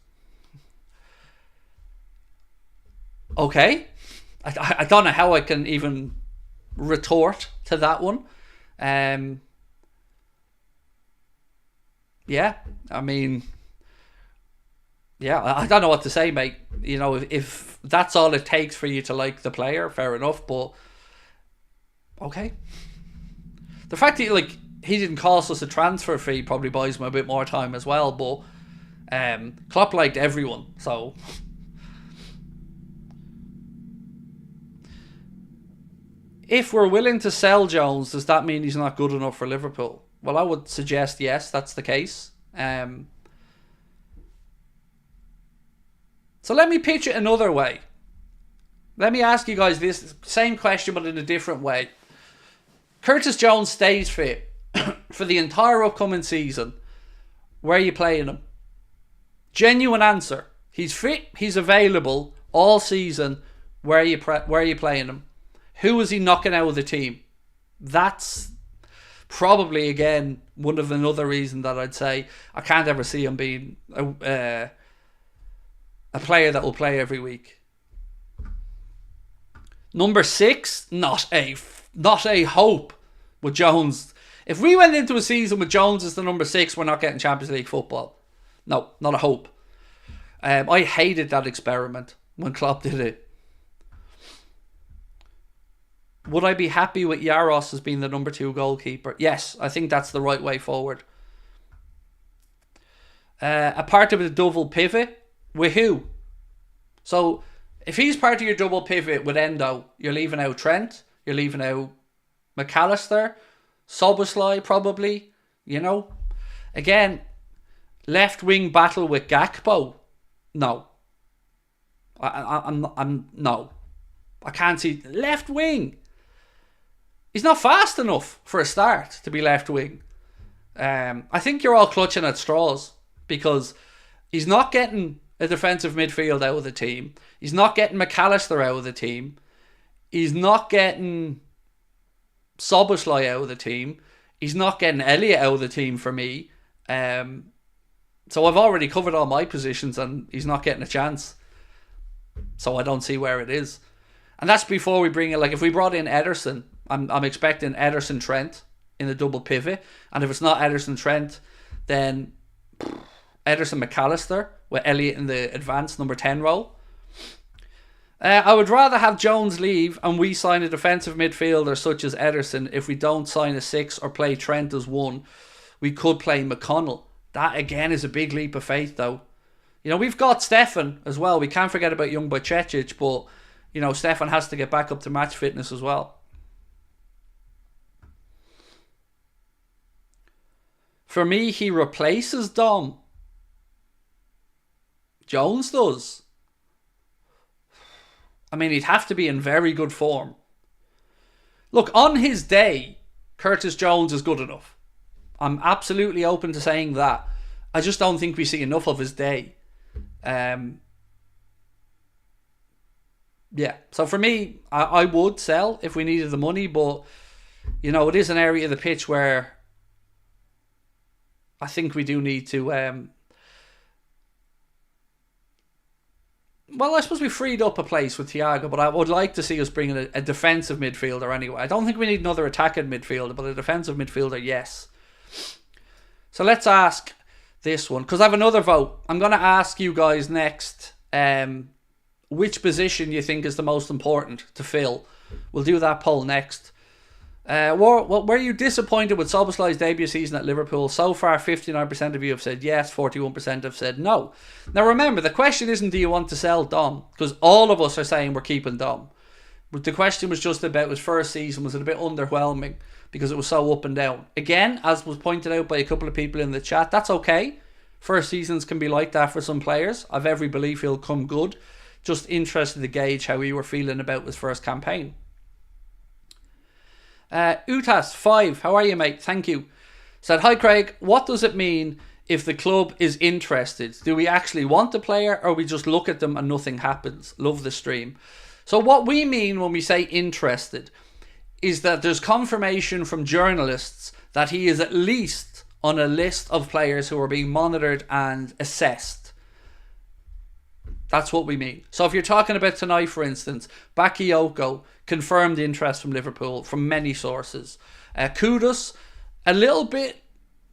Okay. I don't know how I can even retort to that one. Yeah, I mean, yeah, I don't know what to say, mate. You know, if that's all it takes for you to like the player, fair enough, but okay. The fact that, like, he didn't cost us a transfer fee probably buys him a bit more time as well, but Klopp liked everyone, so... If we're willing to sell Jones, does that mean he's not good enough for Liverpool? Well, I would suggest yes, that's the case. So let me pitch it another way. Let me ask you guys this same question, but in a different way. Curtis Jones stays fit for the entire upcoming season. Where are you playing him? Genuine answer. He's fit, he's available all season. Where are you playing him? Who is he knocking out of the team? That's probably, again, one of another reason that I'd say I can't ever see him being a player that will play every week. Number 6, not a hope with Jones. If we went into a season with Jones as the number 6, we're not getting Champions League football. No, not a hope. I hated that experiment when Klopp did it. Would I be happy with Yaros as being the number 2 goalkeeper? Yes, I think that's the right way forward. A part of the double pivot, with who? So, if he's part of your double pivot with Endo, you're leaving out Trent, you're leaving out McAllister, Szoboszlai probably, you know. Again, left wing battle with Gakpo? No. I'm no. I can't see left wing. He's not fast enough for a start to be left wing. I think you're all clutching at straws because he's not getting a defensive midfield out of the team. He's not getting McAllister out of the team. He's not getting Szoboszlai out of the team. He's not getting Elliott out of the team for me. So I've already covered all my positions and he's not getting a chance. So I don't see where it is. And that's before we bring in, like, if we brought in Ederson, I'm expecting Ederson Trent in the double pivot. And if it's not Ederson Trent, then Ederson McAllister with Elliott in the advanced number 10 role. I would rather have Jones leave and we sign a defensive midfielder such as Ederson. If we don't sign a 6 or play Trent as 1, we could play McConnell. That again is a big leap of faith though. You know, we've got Stefan as well. We can't forget about young Bajcetic, but you know, Stefan has to get back up to match fitness as well. For me, he replaces Dom. Jones does. I mean, he'd have to be in very good form. Look, on his day, Curtis Jones is good enough. I'm absolutely open to saying that. I just don't think we see enough of his day. Yeah, so for me, I would sell if we needed the money, but you know, it is an area of the pitch where I think we do need to... well, I suppose we freed up a place with Thiago, but I would like to see us bring in a defensive midfielder anyway. I don't think we need another attacking midfielder, but a defensive midfielder, yes. So let's ask this one, because I have another vote. I'm going to ask you guys next which position you think is the most important to fill. We'll do that poll next. Were you disappointed with Szoboszlai's debut season at Liverpool? So far, 59% of you have said yes, 41% have said no. Now remember, the question isn't do you want to sell Dom? Because all of us are saying we're keeping Dom. But the question was just about his first season. Was it a bit underwhelming because it was so up and down? Again, as was pointed out by a couple of people in the chat, that's okay. First seasons can be like that for some players. I've every belief he'll come good. Just interested to gauge how we were feeling about his first campaign. Utas5, how are you, mate? Thank you. Said, hi Craig, what does it mean if the club is interested? Do we actually want the player, or we just look at them and nothing happens? Love the stream. So what we mean when we say interested is that there's confirmation from journalists that he is at least on a list of players who are being monitored and assessed. That's what we mean. So if you're talking about tonight, for instance, Bakayoko confirmed interest from Liverpool from many sources. KUDUS, a little bit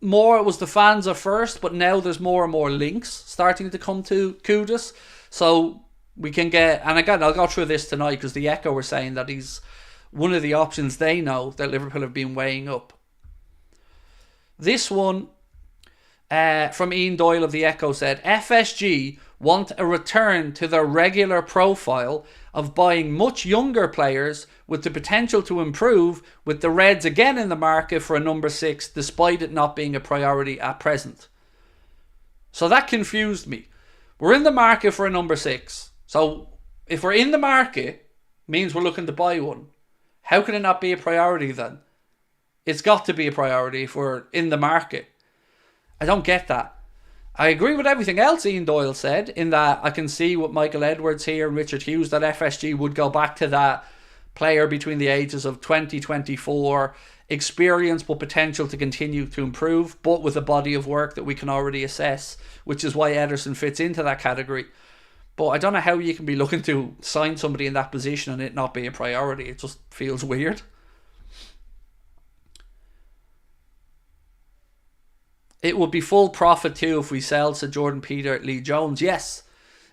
more, it was the fans at first, but now there's more and more links starting to come to KUDUS. So we can get, and again, I'll go through this tonight because the Echo were saying that he's one of the options they know that Liverpool have been weighing up. This one from Ian Doyle of the Echo said, FSG want a return to their regular profile of buying much younger players with the potential to improve, with the Reds again in the market for a number 6 despite it not being a priority at present. So that confused me. We're in the market for a number 6. So if we're in the market, means we're looking to buy one. How can it not be a priority then? It's got to be a priority if we're in the market. I don't get that. I agree with everything else Ian Doyle said, in that I can see with Michael Edwards here and Richard Hughes that FSG would go back to that player between the ages of 20-24, experience but potential to continue to improve, but with a body of work that we can already assess, which is why Ederson fits into that category. But I don't know how you can be looking to sign somebody in that position and it not be a priority. It just feels weird. It would be full profit too if we sell to Jordan Peter, Lee Jones. Yes,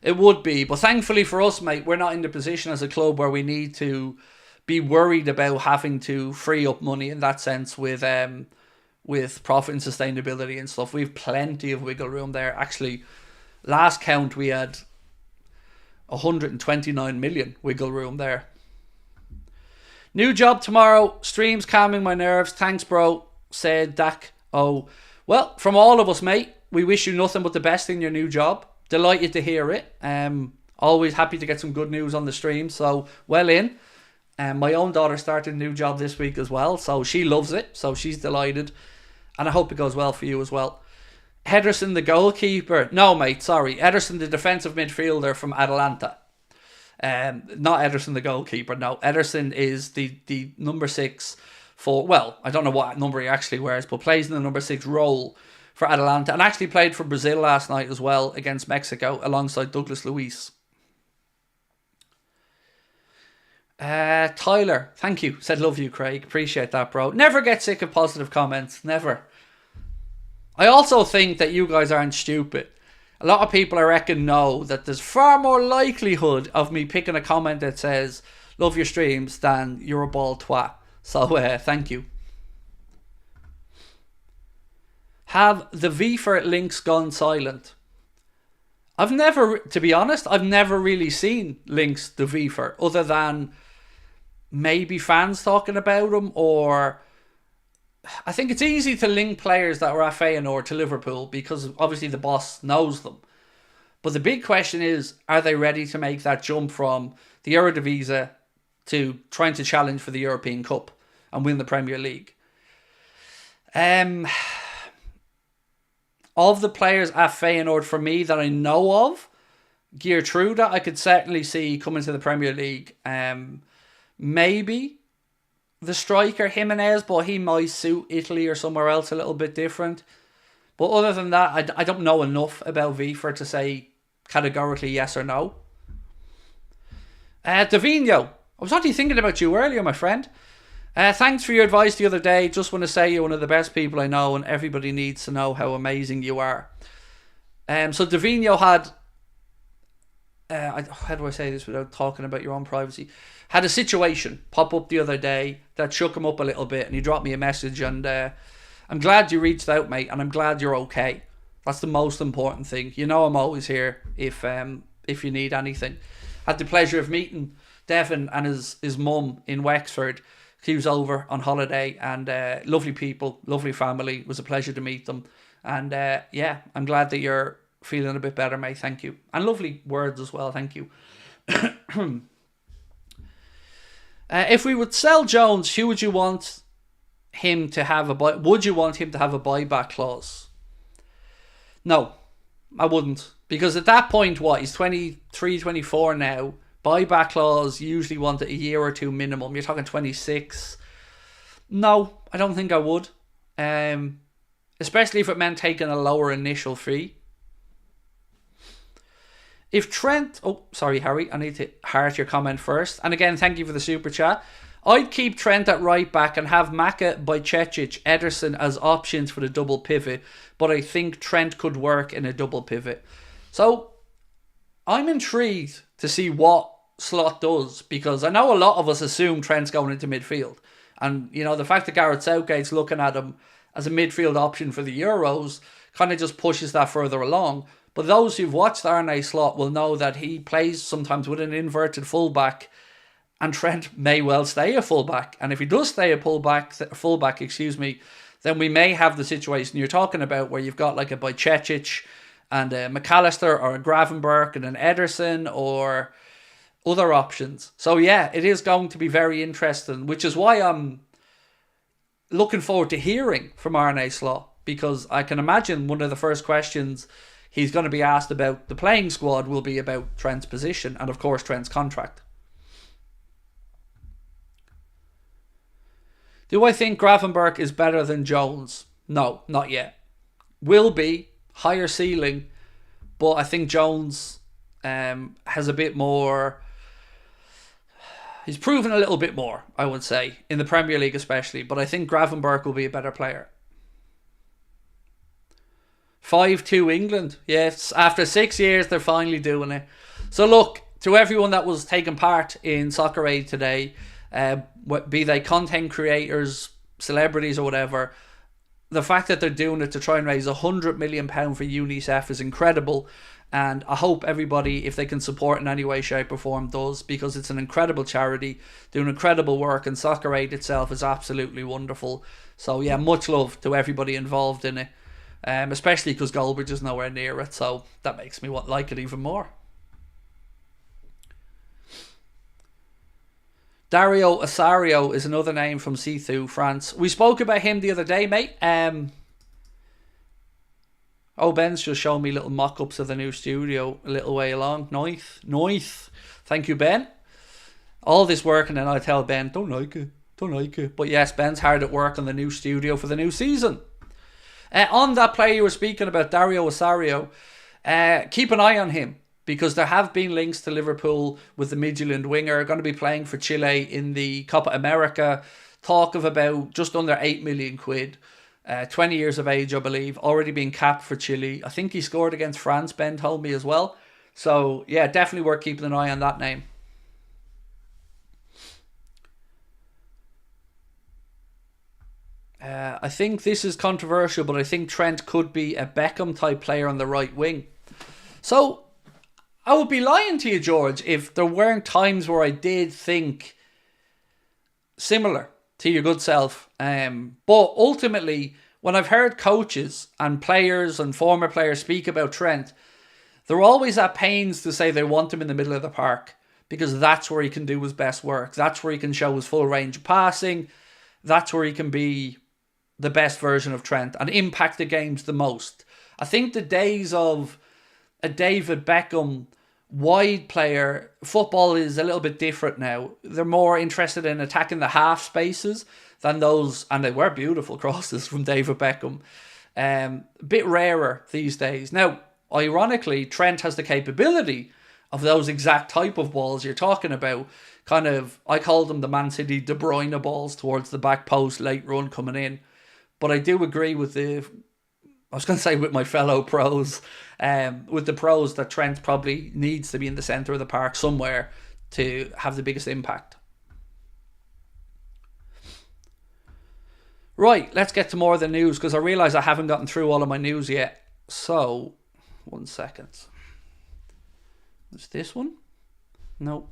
it would be. But thankfully for us, mate, we're not in the position as a club where we need to be worried about having to free up money in that sense with profit and sustainability and stuff. We have plenty of wiggle room there. Actually, last count we had 129 million wiggle room there. New job tomorrow. Streams calming my nerves. Thanks, bro, said Dak. Oh, well, from all of us, mate, we wish you nothing but the best in your new job. Delighted to hear it. Always happy to get some good news on the stream. So, well in. My own daughter started a new job this week as well. So, she loves it. So, she's delighted. And I hope it goes well for you as well. Ederson, the goalkeeper. No, mate, sorry. Ederson, the defensive midfielder from Atalanta. Not Ederson, the goalkeeper. No, Ederson is the number 6 for, well, I don't know what number he actually wears, but plays in the number 6 role for Atalanta, and actually played for Brazil last night as well against Mexico alongside Douglas Luiz. Tyler, thank you. Said love you, Craig. Appreciate that, bro. Never get sick of positive comments. Never. I also think that you guys aren't stupid. A lot of people, I reckon, know that there's far more likelihood of me picking a comment that says love your streams than you're a bald twat. So, thank you. Have the VFR links gone silent? I've never, to be honest, I've never really seen links to VFR other than maybe fans talking about them, or I think it's easy to link players that were at Feyenoord to Liverpool because obviously the boss knows them. But the big question is, are they ready to make that jump from the Eredivisie to trying to challenge for the European Cup and win the Premier League? Of the players at Feyenoord for me that I know of, Geertruida I could certainly see coming to the Premier League. Maybe the striker Jimenez, but he might suit Italy or somewhere else a little bit different. But other than that, I don't know enough about Vifor to say categorically yes or no. Davino, I was actually thinking about you earlier, my friend. Thanks for your advice the other day. Just want to say you're one of the best people I know, and everybody needs to know how amazing you are. So Davino had, how do I say this without talking about your own privacy? Had a situation pop up the other day that shook him up a little bit, and he dropped me a message, and I'm glad you reached out, mate, and I'm glad you're okay. That's the most important thing. You know I'm always here if you need anything. Had the pleasure of meeting Devon and his mum in Wexford. He was over on holiday, and lovely people, lovely family. It was a pleasure to meet them. And yeah, I'm glad that you're feeling a bit better, mate. Thank you. And lovely words as well. Thank you. If we would sell Jones, who would you want him to have would you want him to have a buyback clause? No, I wouldn't. Because at that point, he's 23, 24 now. Buyback clause usually want a year or two minimum. You're talking 26. No, I don't think I would. Especially if it meant taking a lower initial fee. If Trent... Oh, sorry, Harry. I need to heart your comment first. And again, thank you for the super chat. I'd keep Trent at right back and have Maka, Bajcetic, Ederson as options for the double pivot. But I think Trent could work in a double pivot. So, I'm intrigued to see what Slot does, because I know a lot of us assume Trent's going into midfield. And, you know, the fact that Gareth Southgate's looking at him as a midfield option for the Euros kind of just pushes that further along. But those who've watched Arne Slot will know that he plays sometimes with an inverted fullback, and Trent may well stay a fullback. And if he does stay a fullback, then we may have the situation you're talking about where you've got like a Bajcetic and a McAllister or a Gravenberch and an Ederson or other options. So yeah, it is going to be very interesting, which is why I'm looking forward to hearing from Arne Slot, because I can imagine one of the first questions he's going to be asked about the playing squad will be about Trent's position and of course Trent's contract. Do I think Gravenberch is better than Jones? No, not yet. Will be. Higher ceiling. But I think Jones has a bit more... He's proven a little bit more, I would say, in the Premier League especially. But I think Gravenberch will be a better player. 5-2 England. Yes, after 6 years, they're finally doing it. So look, to everyone that was taking part in Soccer Aid today, be they content creators, celebrities or whatever, the fact that they're doing it to try and raise £100 million for UNICEF is incredible. And I hope everybody, if they can support in any way, shape or form, does, because it's an incredible charity, doing incredible work, and Soccer Aid itself is absolutely wonderful. So yeah, much love to everybody involved in it, especially because Goldbridge is nowhere near it, so that makes me like it even more. Dario Osario is another name from Cithou, France. We spoke about him the other day, mate. Ben's just showing me little mock-ups of the new studio a little way along. Nice. Thank you, Ben. All this work, and then I tell Ben, don't like it. But yes, Ben's hard at work on the new studio for the new season. On that player you were speaking about, Dario Osario, keep an eye on him, because there have been links to Liverpool with the Midtjylland winger, going to be playing for Chile in the Copa America. Talk of about just under 8 million quid. 20 years of age, I believe. Already been capped for Chile. I think he scored against France, Ben told me as well. So, yeah, definitely worth keeping an eye on that name. I think this is controversial, but I think Trent could be a Beckham-type player on the right wing. So, I would be lying to you, George, if there weren't times where I did think similar to your good self. But ultimately, when I've heard coaches and players and former players speak about Trent, they're always at pains to say they want him in the middle of the park, because that's where he can do his best work. That's where he can show his full range of passing. That's where he can be the best version of Trent and impact the games the most. I think the days of a David Beckham wide player, football is a little bit different now. They're more interested in attacking the half spaces than those, and they were beautiful crosses from David Beckham. A bit rarer these days. Now, ironically, Trent has the capability of those exact type of balls you're talking about. Kind of, I call them the Man City De Bruyne balls towards the back post, late run coming in. But I do agree with with my fellow pros, with the pros, that Trent probably needs to be in the centre of the park somewhere to have the biggest impact. Right, let's get to more of the news, because I realise I haven't gotten through all of my news yet. So, 1 second. Is this one? No.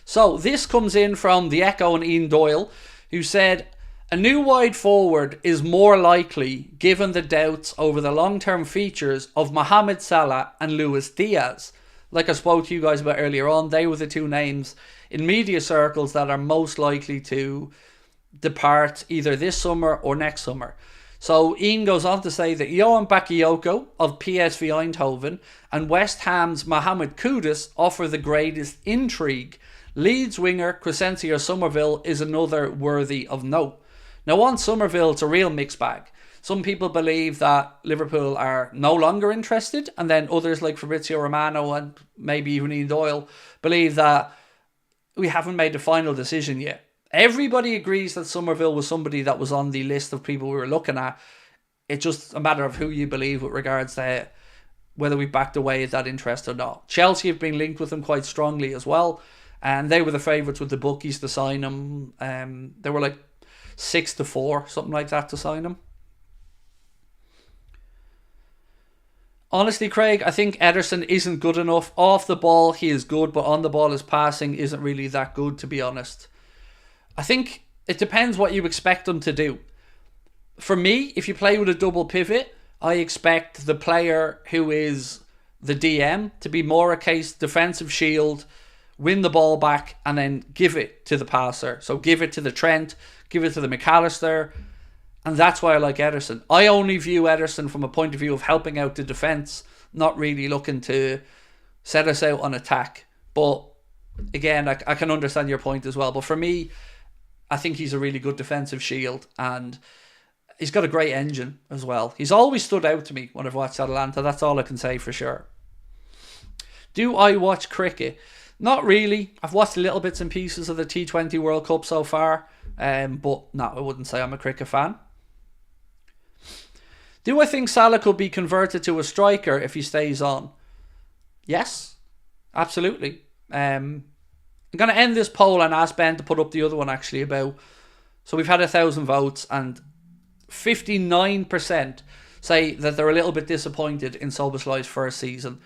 So, this comes in from The Echo and Ian Doyle, who said, a new wide forward is more likely given the doubts over the long-term features of Mohamed Salah and Luis Diaz. Like I spoke to you guys about earlier on, they were the two names in media circles that are most likely to depart either this summer or next summer. So Ian goes on to say that Johan BAKAYOKO of PSV Eindhoven and West Ham's Mohamed KUDUS offer the greatest intrigue. Leeds winger Crescencio Somerville is another worthy of note. Now on Somerville, it's a real mixed bag. Some people believe that Liverpool are no longer interested, and then others like Fabrizio Romano and maybe even Ian Doyle believe that we haven't made the final decision yet. Everybody agrees that Somerville was somebody that was on the list of people we were looking at. It's just a matter of who you believe with regards to whether we backed away at that interest or not. Chelsea have been linked with him quite strongly as well, and they were the favourites with the bookies to sign him. They were like 6-4, something like that, to sign him. Honestly, Craig, I think Ederson isn't good enough. Off the ball, he is good, but on the ball, his passing isn't really that good, to be honest. I think it depends what you expect him to do. For me, if you play with a double pivot, I expect the player who is the DM to be more a case defensive shield, win the ball back, and then give it to the passer. So give it to the Trent, give it to the McAllister, and that's why I like Ederson. I only view Ederson from a point of view of helping out the defence, not really looking to set us out on attack. But again, I can understand your point as well. But for me, I think he's a really good defensive shield, and he's got a great engine as well. He's always stood out to me when I've watched Atalanta. That's all I can say for sure. Do I watch cricket? Not really. I've watched little bits and pieces of the T20 World Cup so far, but no, I wouldn't say I'm a cricket fan. Do I think Salah could be converted to a striker if he stays on? Yes, absolutely. I'm going to end this poll and ask Ben to put up the other one actually about... So we've had 1,000 votes and 59% say that they're a little bit disappointed in Szoboszlai's first season.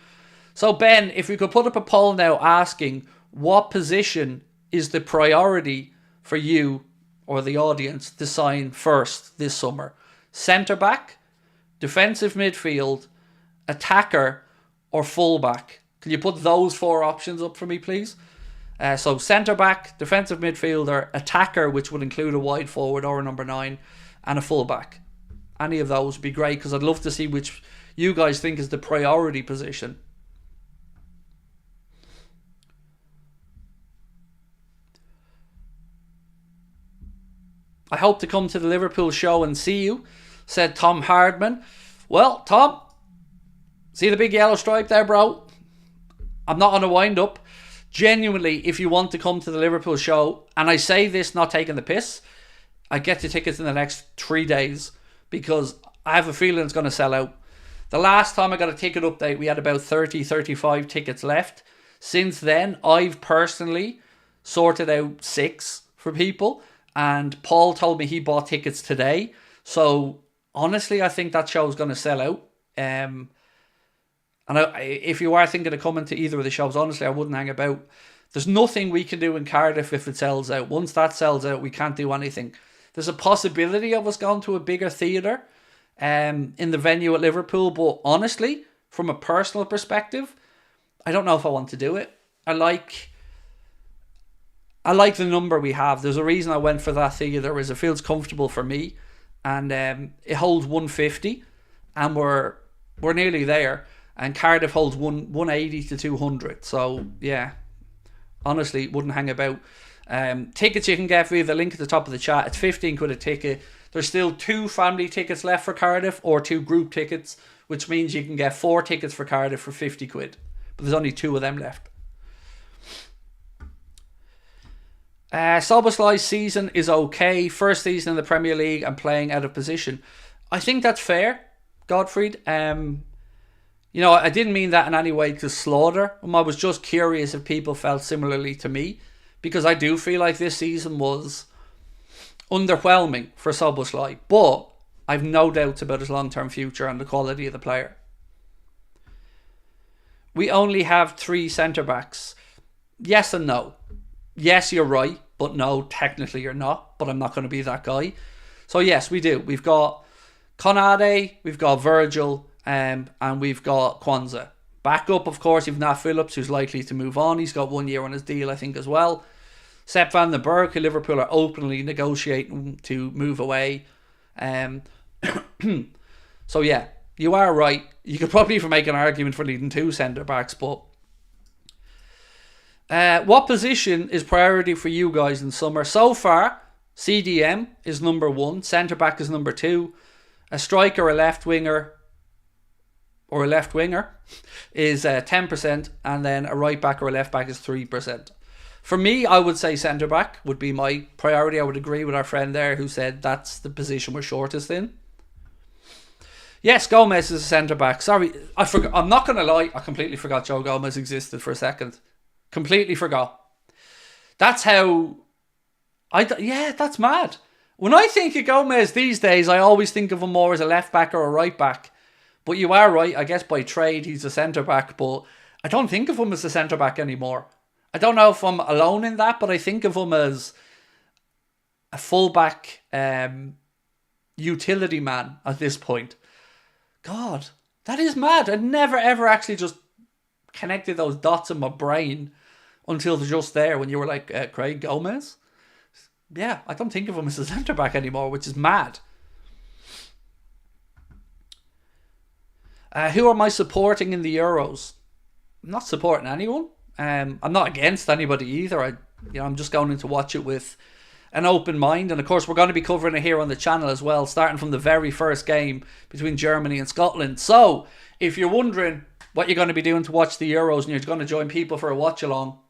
So Ben, if we could put up a poll now asking what position is the priority for you or the audience to sign first this summer? Centre-back, defensive midfield, attacker, or full-back? Can you put those four options up for me, please? So centre-back, defensive midfielder, attacker, which would include a wide forward or a number 9, and a full-back. Any of those would be great, because I'd love to see which you guys think is the priority position. I hope to come to the Liverpool show and see you, said Tom Hardman. Well, Tom, see the big yellow stripe there, bro? I'm not on a wind-up. Genuinely, if you want to come to the Liverpool show, and I say this not taking the piss, I get the tickets in the next 3 days, because I have a feeling it's going to sell out. The last time I got a ticket update, we had about 30-35 tickets left. Since then, I've personally sorted out 6 for people, and Paul told me he bought tickets today. So honestly, I think that show is going to sell out. And if you are thinking of coming to either of the shows, honestly, I wouldn't hang about. There's nothing we can do in Cardiff if it sells out. Once that sells out, we can't do anything. There's a possibility of us going to a bigger theatre in the venue at Liverpool, but honestly, from a personal perspective, I don't know if I want to do it. I like the number we have. There's a reason I went for that theatre, is it feels comfortable for me, and it holds 150, and we're nearly there. And Cardiff holds 180 to 200. So, yeah, honestly, wouldn't hang about. Tickets you can get via the link at the top of the chat. It's 15 quid a ticket. There's still 2 family tickets left for Cardiff or 2 group tickets, which means you can get 4 tickets for Cardiff for 50 quid. But there's only 2 of them left. Szoboszlai's season is okay. First season in the Premier League and playing out of position. I think that's fair, Gottfried. You know, I didn't mean that in any way to slaughter him. I was just curious if people felt similarly to me, because I do feel like this season was underwhelming for Szoboszlai, but I've no doubts about his long-term future and the quality of the player. We only have 3 centre-backs. Yes and no. Yes, you're right, but no, technically you're not, but I'm not going to be that guy. So yes, we do. We've got Konate, we've got Virgil, and we've got Kwanzaa. Backup, of course, you've Nat Phillips, who's likely to move on. He's got 1 year on his deal, I think, as well. Sepp van den Berg, who Liverpool are openly negotiating to move away. So yeah, you are right. You could probably even make an argument for needing 2 centre-backs, but what position is priority for you guys in summer? So far, CDM is number 1, centre-back is number 2, a striker, a left-winger, is 10%, and then a right-back or a left-back is 3%. For me, I would say centre-back would be my priority. I would agree with our friend there who said that's the position we're shortest in. Yes, Gomez is a centre-back. Sorry, I forgot. I'm not going to lie. I completely forgot Joe Gomez existed for a second. Completely forgot. That's how... Yeah, that's mad. When I think of Gomez these days, I always think of him more as a left-back or a right-back. But you are right. I guess by trade, he's a centre-back. But I don't think of him as a centre-back anymore. I don't know if I'm alone in that, but I think of him as a full-back utility man at this point. God, that is mad. I never ever actually just connected those dots in my brain until just there when you were like, Craig Gomez? Yeah, I don't think of him as a centre-back anymore, which is mad. Who am I supporting in the Euros? I'm not supporting anyone. I'm not against anybody either. I'm just going in to watch it with an open mind, and of course we're going to be covering it here on the channel as well, starting from the very first game between Germany and Scotland. So if you're wondering what you're going to be doing to watch the Euros and you're going to join people for a watch along,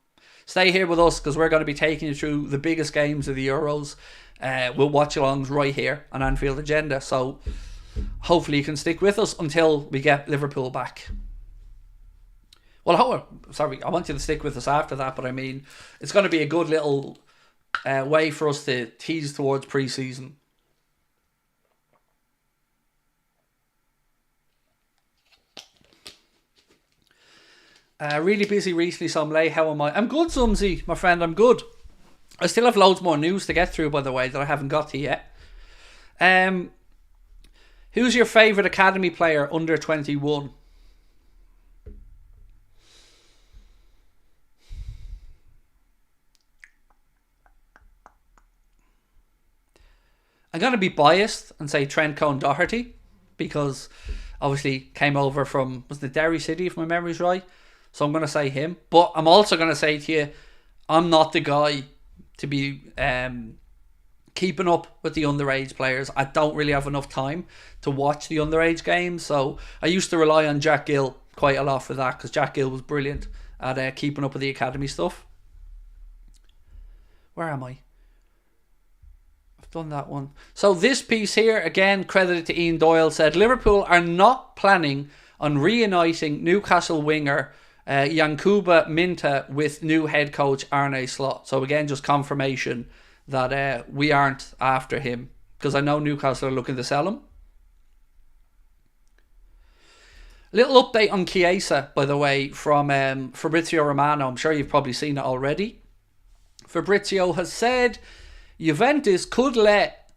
stay here with us, because we're going to be taking you through the biggest games of the Euros with watch alongs right here on Anfield Agenda. So hopefully you can stick with us until we get Liverpool back. Well, sorry, I want you to stick with us after that, but I mean, it's going to be a good little way for us to tease towards pre-season. Really busy recently, so I'm late. How am I? I'm good, Sumsy, my friend, I'm good. I still have loads more news to get through, by the way, that I haven't got to yet. Who's your favourite academy player under 21? I'm going to be biased and say Trent Cohn-Doherty, because obviously came over from, was it Derry City, if my memory's right? So I'm going to say him. But I'm also going to say to you, I'm not the guy to be keeping up with the underage players. I don't really have enough time to watch the underage games. So I used to rely on Jack Gill quite a lot for that, because Jack Gill was brilliant at keeping up with the academy stuff. Where am I? Done that one. So this piece here, again credited to Ian Doyle, said Liverpool are not planning on reuniting Newcastle winger Yankuba Minta with new head coach Arne Slot. So again, just confirmation that we aren't after him, because I know Newcastle are looking to sell him. Little update on Chiesa, by the way, from Fabrizio Romano. I'm sure you've probably seen it already. Fabrizio has said Juventus could let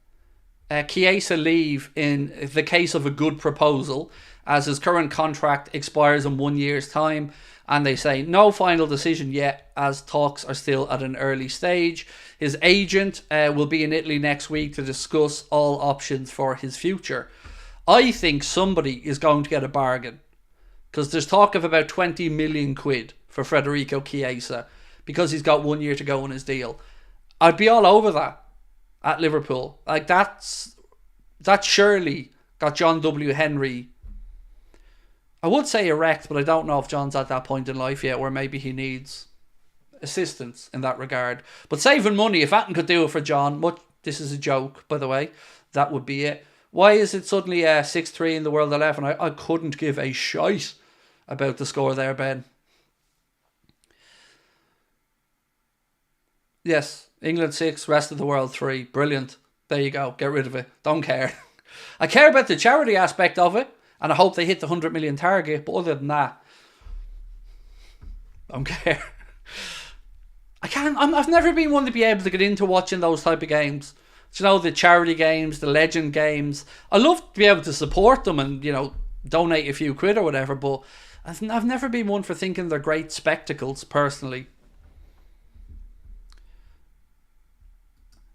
Chiesa leave in the case of a good proposal, as his current contract expires in 1 year's time, and they say no final decision yet, as talks are still at an early stage. His agent will be in Italy next week to discuss all options for his future. I think somebody is going to get a bargain, because there's talk of about 20 million quid for Federico Chiesa, because he's got 1 year to go on his deal. I'd be all over that at Liverpool. Like, that's That surely got John W. Henry, I would say erect, but I don't know if John's at that point in life yet where maybe he needs assistance in that regard. But saving money, if Atten could do it for John, this is a joke, by the way, that would be it. Why is it suddenly 6-3 in the World 11? I couldn't give a shite about the score there, Ben. Yes, England 6, rest of the world 3. Brilliant. There you go. Get rid of it. Don't care. I care about the charity aspect of it, and I hope they hit the 100 million target, but other than that, don't care. I've never been one to be able to get into watching those type of games. You know, the charity games, the legend games. I love to be able to support them and, you know, donate a few quid or whatever, but I've never been one for thinking they're great spectacles, personally.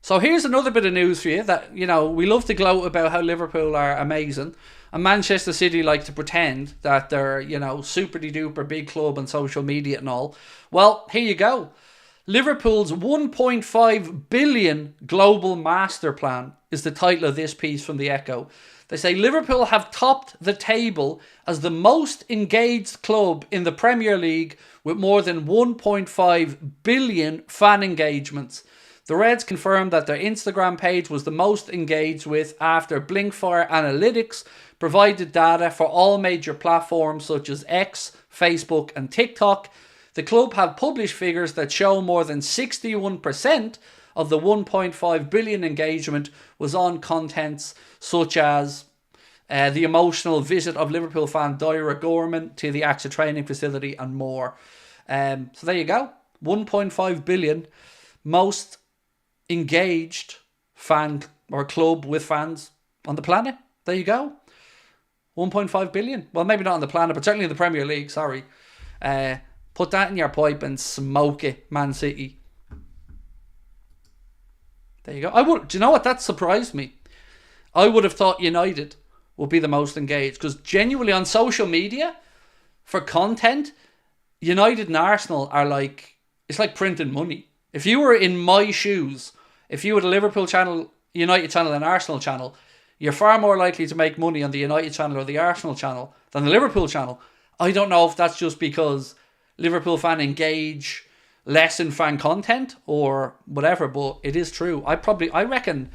So here's another bit of news for you that, you know, we love to gloat about how Liverpool are amazing, and Manchester City like to pretend that they're, you know, super-duper big club on social media and all. Well, here you go. Liverpool's 1.5 billion global master plan is the title of this piece from the Echo. They say Liverpool have topped the table as the most engaged club in the Premier League with more than 1.5 billion fan engagements. The Reds confirmed that their Instagram page was the most engaged with after Blinkfire Analytics provided data for all major platforms such as X, Facebook and TikTok. The club have published figures that show more than 61% of the 1.5 billion engagement was on contents such as the emotional visit of Liverpool fan Dyra Gorman to the AXA training facility and more. So there you go. 1.5 billion, most engaged fan or club with fans on the planet. There you go. 1.5 billion. Well, maybe not on the planet, but certainly in the Premier League. Sorry. Put that in your pipe and smoke it, Man City. There you go. Do you know what? That surprised me. I would have thought United would be the most engaged, because genuinely on social media for content, United and Arsenal are like, it's like printing money. If you were in my shoes, if you had a Liverpool channel, United channel and Arsenal channel, you're far more likely to make money on the United channel or the Arsenal channel than the Liverpool channel. I don't know if that's just because Liverpool fan engage less in fan content or whatever, but it is true. I reckon,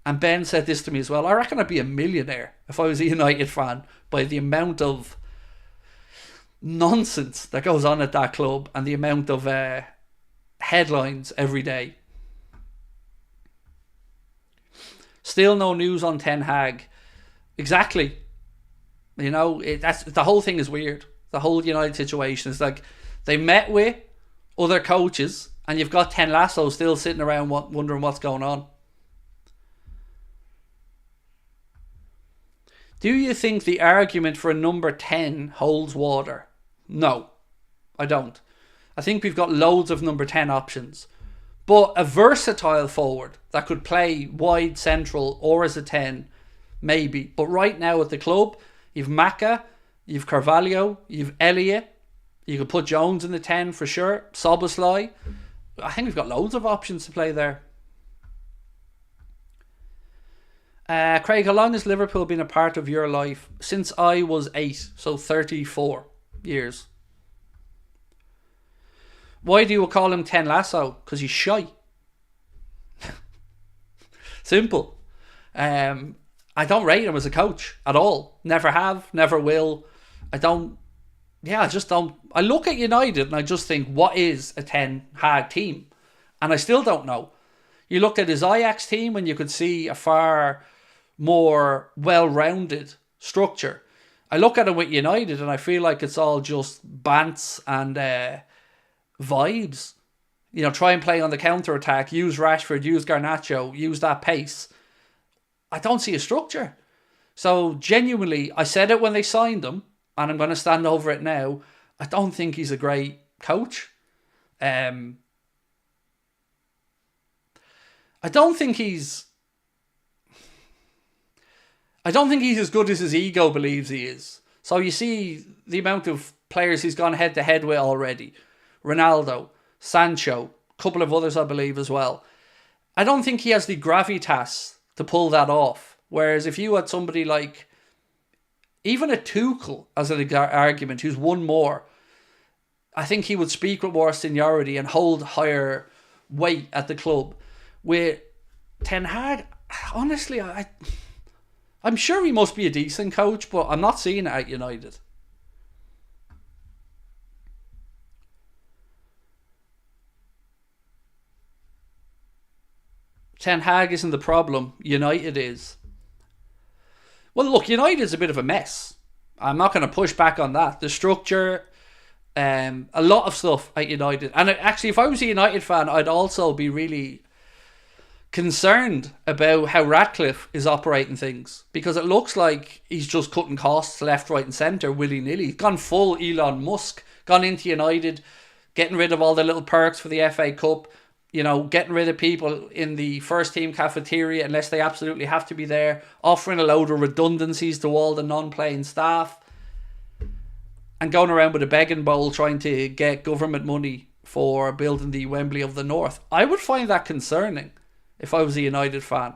and Ben said this to me as well, I reckon I'd be a millionaire if I was a United fan by the amount of nonsense that goes on at that club and the amount of headlines every day. Still no news on Ten Hag. Exactly. You know, that's the whole thing is weird. The whole United situation is like they met with other coaches and you've got Ted Lasso still sitting around wondering what's going on. Do you think the argument for a number 10 holds water? No, I don't. I think we've got loads of number 10 options. But a versatile forward that could play wide central or as a 10, maybe. But right now at the club, you've Maka, you've Carvalho, you've Elliott. You could put Jones in the 10 for sure. Szoboszlai. I think we've got loads of options to play there. Craig, how long has Liverpool been a part of your life? Since I was 8, so 34 years. Why do you call him Ten Lasso? Because he's shy. Simple. I don't rate him as a coach at all. Never have, never will. I just don't. I look at United and I just think, what is a Ten Hag team? And I still don't know. You looked at his Ajax team and you could see a far more well-rounded structure. I look at it with United and I feel like it's all just bants and vibes. You know, try and play on the counter-attack, use Rashford, use Garnacho, use that pace. I don't see a structure. So genuinely, I said it when they signed him, and I'm going to stand over it now. I don't think he's a great coach. I don't think he's as good as his ego believes he is. So you see the amount of players he's gone head to head with already. Ronaldo, Sancho, a couple of others I believe as well. I don't think he has the gravitas to pull that off. Whereas if you had somebody like, even a Tuchel as an argument, who's won more, I think he would speak with more seniority and hold higher weight at the club. With Ten Hag, honestly, I'm sure he must be a decent coach, but I'm not seeing it at United. Ten Hag isn't the problem. United is. Well, look, United's a bit of a mess. I'm not going to push back on that. The structure, a lot of stuff at United. And actually, if I was a United fan, I'd also be really concerned about how Ratcliffe is operating things, because it looks like he's just cutting costs left, right and centre willy-nilly. He's gone full Elon Musk, gone into United, getting rid of all the little perks for the FA Cup, you know, getting rid of people in the first team cafeteria unless they absolutely have to be there, offering a load of redundancies to all the non-playing staff, and going around with a begging bowl trying to get government money for building the Wembley of the North. I would find that concerning if I was a United fan.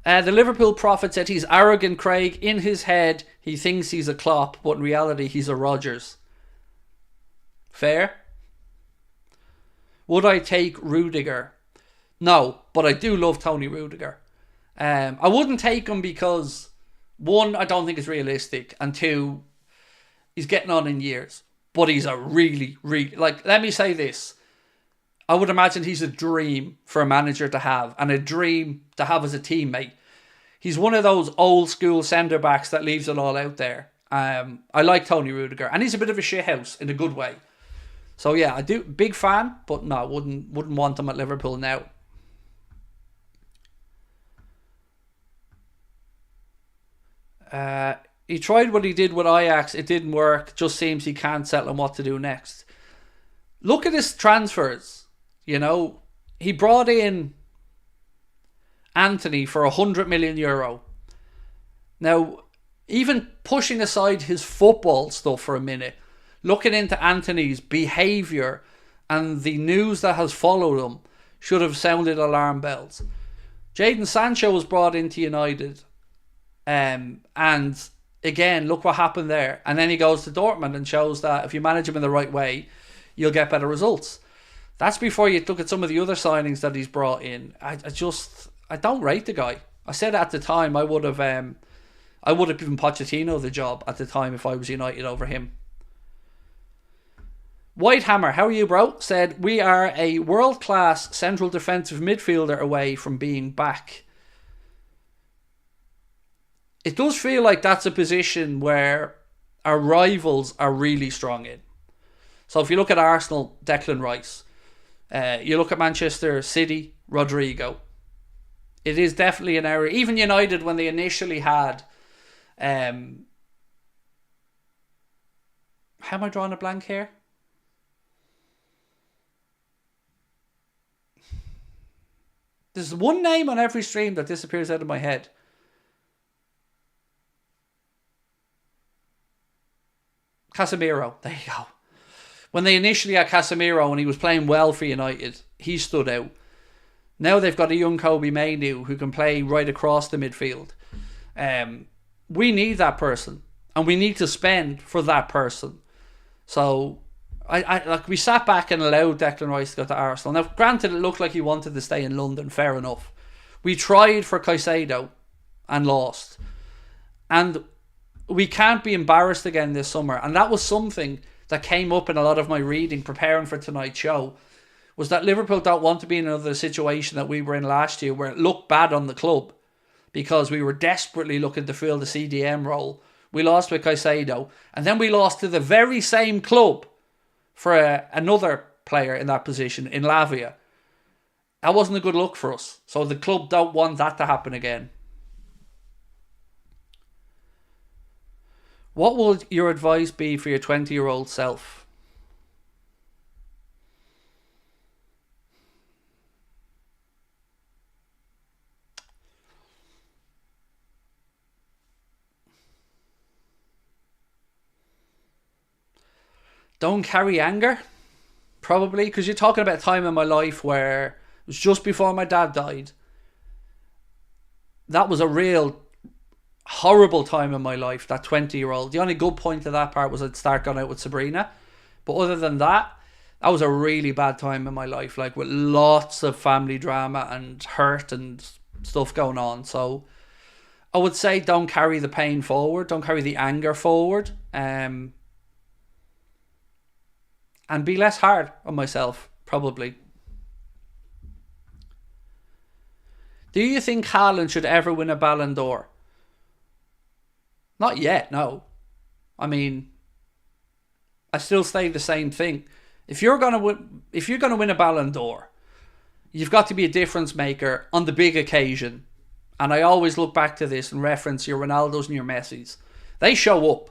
The Liverpool prophet said he's arrogant, Craig. In his head, he thinks he's a Klopp, but in reality, he's a Rodgers. Fair? Would I take Rudiger? No, but I do love Tony Rudiger. I wouldn't take him because, one, I don't think it's realistic, and two, he's getting on in years. But he's a really, like, let me say this. I would imagine he's a dream for a manager to have, and a dream to have as a teammate. He's one of those old school centre backs that leaves it all out there. I like Tony Rudiger, and he's a bit of a shithouse in a good way. So yeah, I do, big fan, but no, wouldn't want him at Liverpool now. He tried what he did with Ajax, it didn't work. Just seems he can't settle on what to do next. Look at his transfers. You know, he brought in Anthony for €100 million. Now, even pushing aside his football stuff for a minute, looking into Anthony's behaviour and the news that has followed him should have sounded alarm bells. Jadon Sancho was brought into United, and again, look what happened there. And then he goes to Dortmund and shows that if you manage him in the right way, you'll get better results. That's before you look at some of the other signings that he's brought in. I don't rate the guy. I said at the time I would have given Pochettino the job at the time if I was United over him. Whitehammer, how are you, bro? Said, we are a world-class central defensive midfielder away from being back. It does feel like that's a position where our rivals are really strong in. So if you look at Arsenal, Declan Rice. You look at Manchester City, Rodrigo. It is definitely an area. Even United, when they initially had... how am I drawing a blank here? There's one name on every stream that disappears out of my head. Casemiro. There you go. When they initially had Casemiro and he was playing well for United, he stood out. Now they've got a young Kobe Mainoo who can play right across the midfield. We need that person, and we need to spend for that person. So, we sat back and allowed Declan Rice to go to Arsenal. Now, granted, it looked like he wanted to stay in London. Fair enough. We tried for Caicedo and lost, and we can't be embarrassed again this summer. And that was something that came up in a lot of my reading preparing for tonight's show, was that Liverpool don't want to be in another situation that we were in last year where it looked bad on the club because we were desperately looking to fill the CDM role. We lost with Caicedo, and then we lost to the very same club for another player in that position, in Lavia. That wasn't a good look for us. So the club don't want that to happen again. What would your advice be for your 20-year-old self? Don't carry anger, probably, because you're talking about a time in my life where it was just before my dad died, that was a real horrible time in my life, that 20-year-old. The only good point of that part was I'd start going out with Sabrina. But other than that, that was a really bad time in my life, like with lots of family drama and hurt and stuff going on. So I would say don't carry the pain forward, don't carry the anger forward, and be less hard on myself, probably. Do you think Haaland should ever win a Balon d'Or? Not yet, no. I mean, I still say the same thing. If you're gonna win a Balon d'Or, you've got to be a difference maker on the big occasion. And I always look back to this and reference your Ronaldos and your Messis. They show up.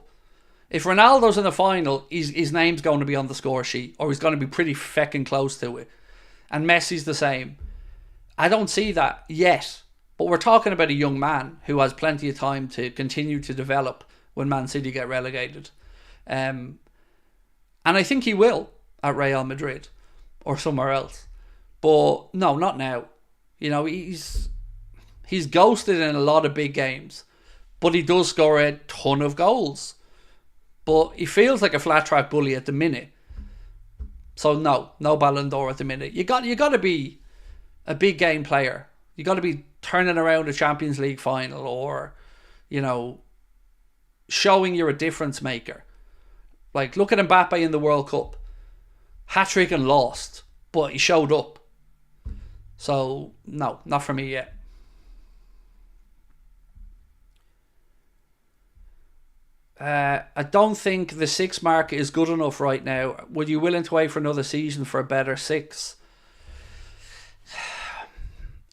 If Ronaldo's in the final, his name's going to be on the score sheet, or he's going to be pretty feckin' close to it. And Messi's the same. I don't see that yet. But we're talking about a young man who has plenty of time to continue to develop when Man City get relegated. And I think he will at Real Madrid or somewhere else. But no, not now. You know, he's ghosted in a lot of big games, but he does score a ton of goals. But he feels like a flat track bully at the minute. So no Ballon d'Or at the minute. You got to be a big game player. You got to be turning around a Champions League final, or, you know, showing you're a difference maker. Like, look at Mbappe in the World Cup. Hat-trick and lost, but he showed up. So no, not for me yet. I don't think the 6 mark is good enough right now. Would you willing to wait for another season for a better 6?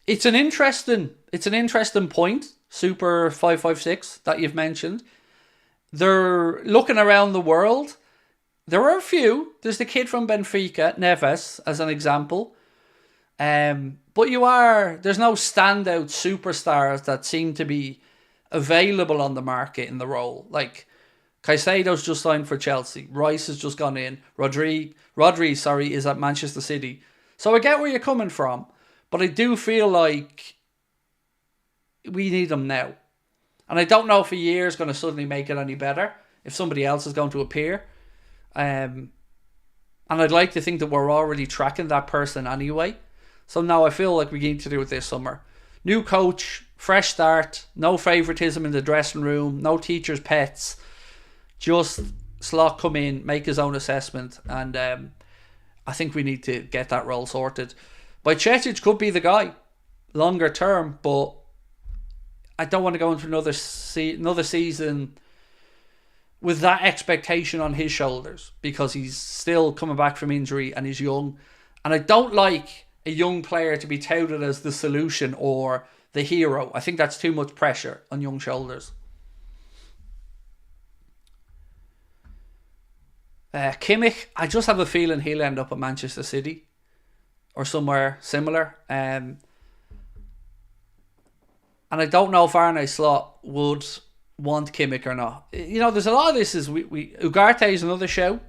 It's an interesting point, Super 556, that you've mentioned. They're looking around the world. There are a few. There's the kid from Benfica, Neves, as an example. But there's no standout superstars that seem to be available on the market in the role. Like, Caicedo's just signed for Chelsea. Rice has just gone in. Rodri, is at Manchester City. So I get where you're coming from, but I do feel like we need them now. And I don't know if a year is going to suddenly make it any better, if somebody else is going to appear. And I'd like to think that we're already tracking that person anyway. So now I feel like we need to do it this summer. New coach, fresh start, no favouritism in the dressing room, no teachers' pets. Just Slot come in, make his own assessment, and I think we need to get that role sorted. Bajcetic could be the guy longer term, but I don't want to go into another season with that expectation on his shoulders, because he's still coming back from injury and he's young. And I don't like a young player to be touted as the solution or the hero. I think that's too much pressure on young shoulders. Kimmich, I just have a feeling he'll end up at Manchester City or somewhere similar. And I don't know if Arne Slot would want Kimmich or not. You know, there's a lot of this. Ugarte is another show.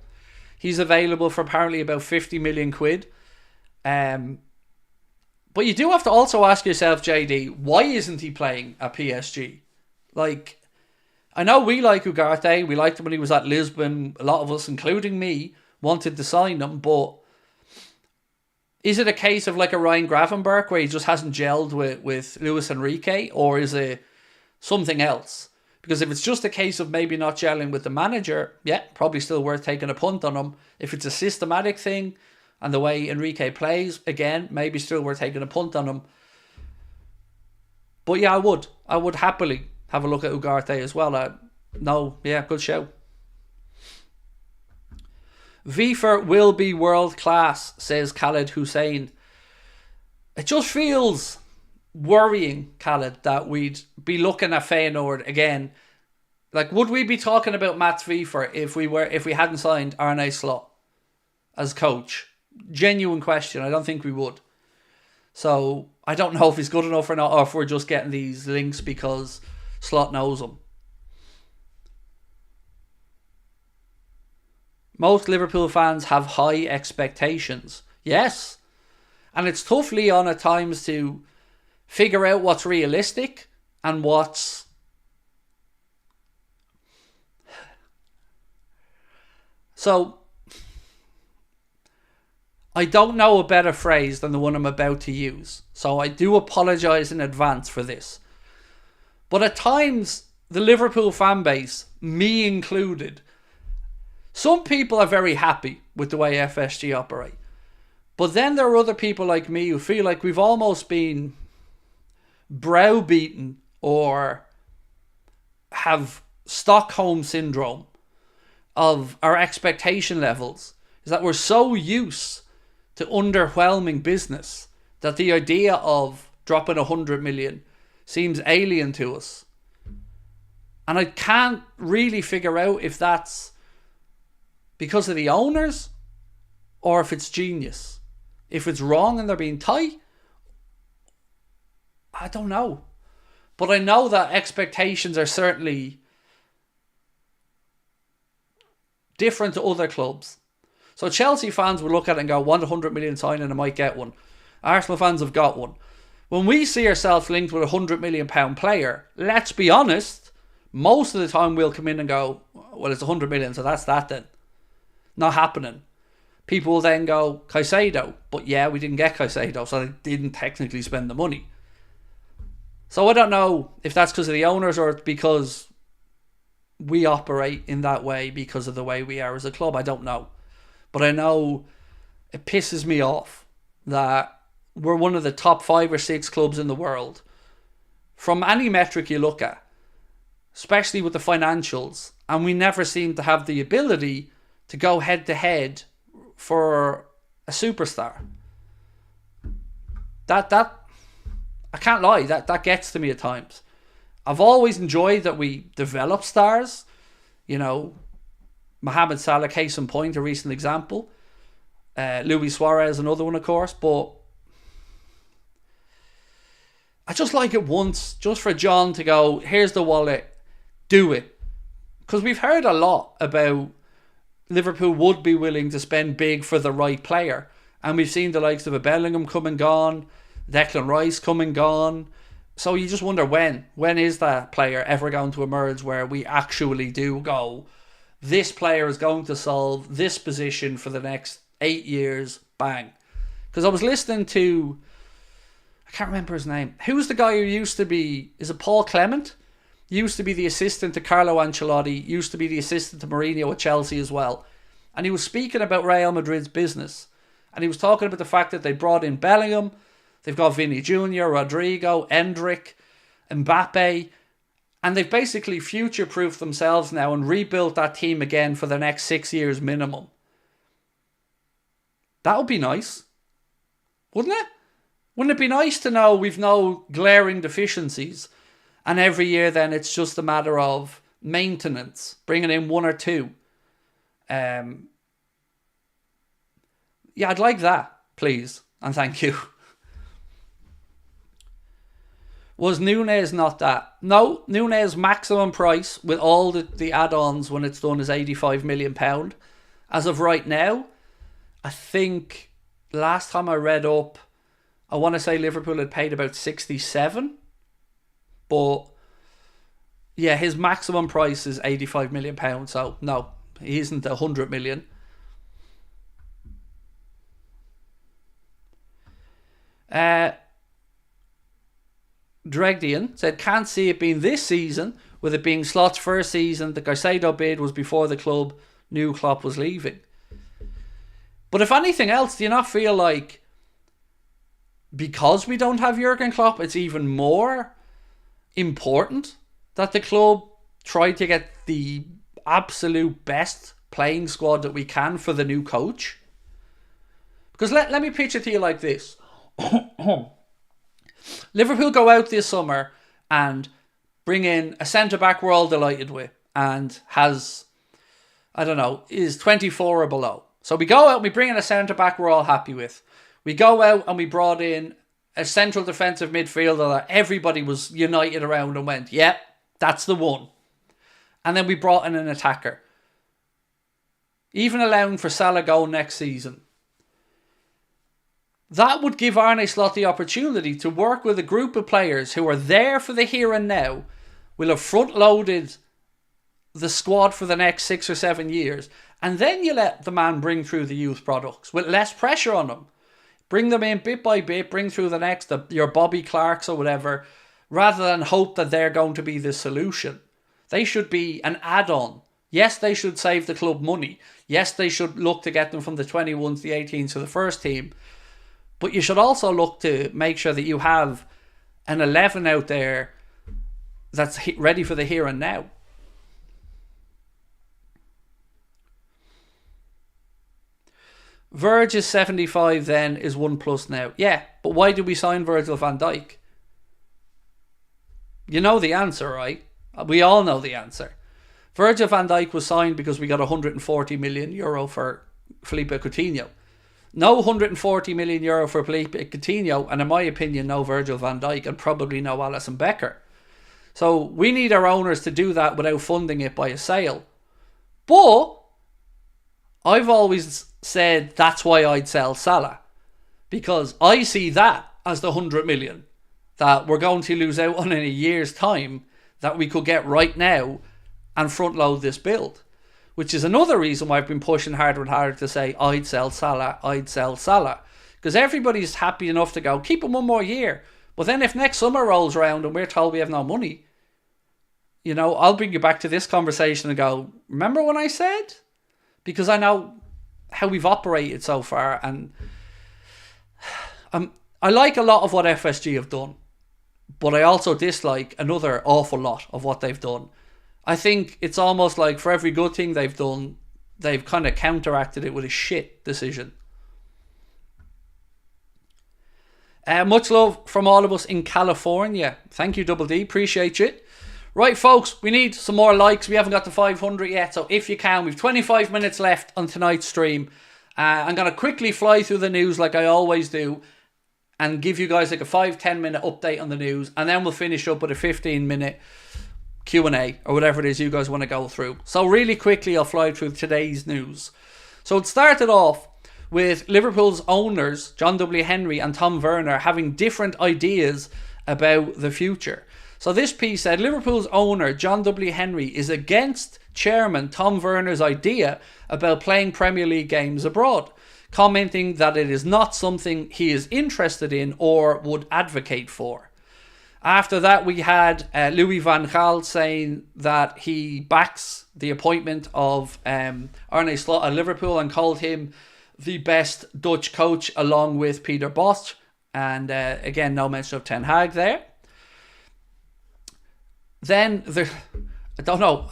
He's available for apparently about 50 million quid. But you do have to also ask yourself, JD, why isn't he playing at PSG? Like, I know we like Ugarte. We liked him when he was at Lisbon. A lot of us, including me, wanted to sign him. But is it a case of like a Ryan Gravenberch where he just hasn't gelled with Luis Enrique? Or is it something else? Because if it's just a case of maybe not gelling with the manager, yeah, probably still worth taking a punt on him. If it's a systematic thing and the way Enrique plays, again, maybe still worth taking a punt on him. But yeah, I would happily have a look at Ugarte as well. Good show. Vifer will be world class, says Khaled Hussein. It just feels worrying, Khaled, that we'd be looking at Feyenoord again. Like, would we be talking about Mats Vifer if we hadn't signed Arne Slot as coach? Genuine question. I don't think we would. So I don't know if he's good enough or not, or if we're just getting these links because Slot knows him. Most Liverpool fans have high expectations. Yes. And it's tough, Leon, at times to figure out what's realistic and what's... So, I don't know a better phrase than the one I'm about to use. So I do apologise in advance for this. But at times, the Liverpool fan base, me included, some people are very happy with the way FSG operate. But then there are other people like me who feel like we've almost been browbeaten or have Stockholm syndrome of our expectation levels. Is that we're so used to underwhelming business that the idea of dropping 100 million seems alien to us. And I can't really figure out if that's because of the owners or if it's genius. If it's wrong and they're being tight, I don't know. But I know that expectations are certainly different to other clubs. So Chelsea fans will look at it and go, want 100 million signing, I might get one. Arsenal fans have got one. When we see ourselves linked with a £100 million player, let's be honest, most of the time we'll come in and go, well, it's 100 million, so that's that then. Not happening. People will then go, Caicedo. But yeah, we didn't get Caicedo, so they didn't technically spend the money. So I don't know if that's because of the owners or because we operate in that way because of the way we are as a club. I don't know. But I know it pisses me off that we're one of the top 5 or 6 clubs in the world. From any metric you look at, especially with the financials, and we never seem to have the ability to go head to head for a superstar. That I can't lie, that gets to me at times. I've always enjoyed that we develop stars. You know, Mohamed Salah, case in point, a recent example. Luis Suarez, another one, of course. But I just like it once, just for John to go, here's the wallet, do it. Because we've heard a lot about Liverpool would be willing to spend big for the right player. And we've seen the likes of a Bellingham come and gone, Declan Rice come and gone. So you just wonder when is that player ever going to emerge where we actually do go, this player is going to solve this position for the next 8 years, bang. Because I was listening to, I can't remember his name. Who's the guy who used to be, is it Paul Clement? Used to be the assistant to Carlo Ancelotti, used to be the assistant to Mourinho at Chelsea as well. And he was speaking about Real Madrid's business. And he was talking about the fact that they brought in Bellingham, they've got Vinny Jr., Rodrigo, Endrick, Mbappe, and they've basically future-proofed themselves now and rebuilt that team again for the next 6 years minimum. That would be nice, wouldn't it? Wouldn't it be nice to know we've no glaring deficiencies and every year then it's just a matter of maintenance, bringing in 1 or 2? Yeah, I'd like that, please, and thank you. Was Nunez not that? No, Nunez maximum price with all the add-ons when it's done is £85 million. As of right now, I think last time I read up, I want to say Liverpool had paid about 67. But yeah, his maximum price is £85 million. So no, he isn't 100 million. Dregdian said, can't see it being this season, with it being Slot's first season. The Caicedo bid was before the club knew Klopp was leaving. But if anything else, do you not feel like because we don't have Jurgen Klopp, it's even more important that the club try to get the absolute best playing squad that we can for the new coach? Because let me pitch it to you like this. Liverpool go out this summer and bring in a centre-back we're all delighted with and has, I don't know, is 24 or below. So we go out and we bring in a centre-back we're all happy with. We go out and we brought in a central defensive midfielder that everybody was united around and went, yep, that's the one. And then we brought in an attacker. Even allowing for Salah going next season. That would give Arne Slot the opportunity to work with a group of players who are there for the here and now, will have front-loaded the squad for the next 6 or 7 years, and then you let the man bring through the youth products with less pressure on them. Bring them in bit by bit, bring through the next, your Bobby Clarks or whatever, rather than hope that they're going to be the solution. They should be an add-on. Yes, they should save the club money. Yes, they should look to get them from the 21s, the 18s to the first team. But you should also look to make sure that you have an 11 out there that's ready for the here and now. Virg is 75 then, is 1+ now. Yeah, but why did we sign Virgil van Dijk? You know the answer, right? We all know the answer. Virgil van Dijk was signed because we got €140 million for Felipe Coutinho. No €140 million for Felipe Coutinho, and in my opinion, no Virgil van Dijk, and probably no Alisson Becker. So we need our owners to do that without funding it by a sale. But I've always said that's why I'd sell Salah, because I see that as the 100 million that we're going to lose out on in a year's time that we could get right now and front load this build, which is another reason why I've been pushing harder and harder to say I'd sell Salah, because everybody's happy enough to go keep him one more year. But then if next summer rolls around and we're told we have no money, you know, I'll bring you back to this conversation and go, remember when I said? Because I know how we've operated so far, and I like a lot of what FSG have done, but I also dislike another awful lot of what they've done. I think it's almost like for every good thing they've done, they've kind of counteracted it with a shit decision. Much love from all of us in California. Thank you, Double D. Appreciate it. Right, folks, we need some more likes. We haven't got to 500 yet, so if you can, we've 25 minutes left on tonight's stream. I'm going to quickly fly through the news like I always do and give you guys like a 5-10 minute update on the news, and then we'll finish up with a 15-minute Q&A or whatever it is you guys want to go through. So really quickly, I'll fly through today's news. So it started off with Liverpool's owners, John W. Henry and Tom Werner, having different ideas about the future. So this piece said Liverpool's owner, John W. Henry, is against chairman Tom Werner's idea about playing Premier League games abroad, commenting that it is not something he is interested in or would advocate for. After that, we had Louis van Gaal saying that he backs the appointment of Arne Slot at Liverpool and called him the best Dutch coach along with Peter Bosz. And again, no mention of Ten Hag there. Then, I don't know.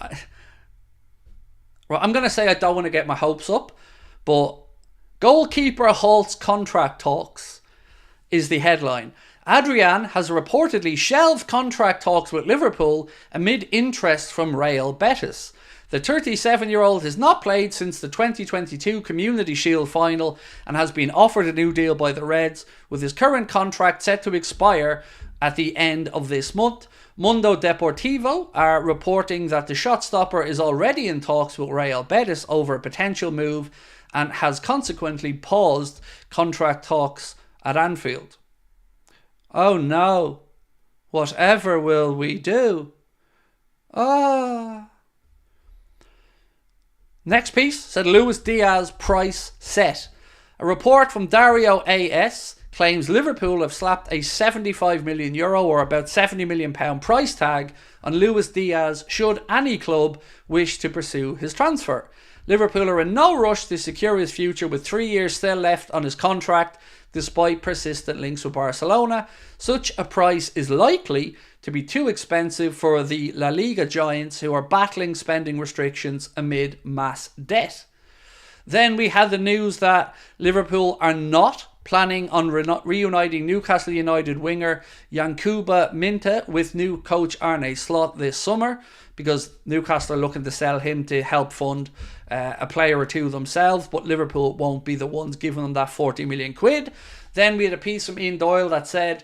Well, I'm going to say I don't want to get my hopes up, but goalkeeper halts contract talks is the headline. Adrian has reportedly shelved contract talks with Liverpool amid interest from Real Betis. The 37-year-old has not played since the 2022 Community Shield final and has been offered a new deal by the Reds, with his current contract set to expire at the end of this month. Mundo Deportivo are reporting that the shot stopper is already in talks with Real Betis over a potential move and has consequently paused contract talks at Anfield. Oh no, whatever will we do? Next piece said Luis Diaz price set. A report from Dario AS claims Liverpool have slapped a €75 million or about £70 million price tag on Luis Diaz should any club wish to pursue his transfer. Liverpool are in no rush to secure his future with 3 years still left on his contract despite persistent links with Barcelona. Such a price is likely to be too expensive for the La Liga giants who are battling spending restrictions amid mass debt. Then we had the news that Liverpool are not planning on reuniting Newcastle United winger Yankuba Minteh with new coach Arne Slot this summer, because Newcastle are looking to sell him to help fund a player or two themselves, but Liverpool won't be the ones giving them that 40 million quid. Then we had a piece from Ian Doyle that said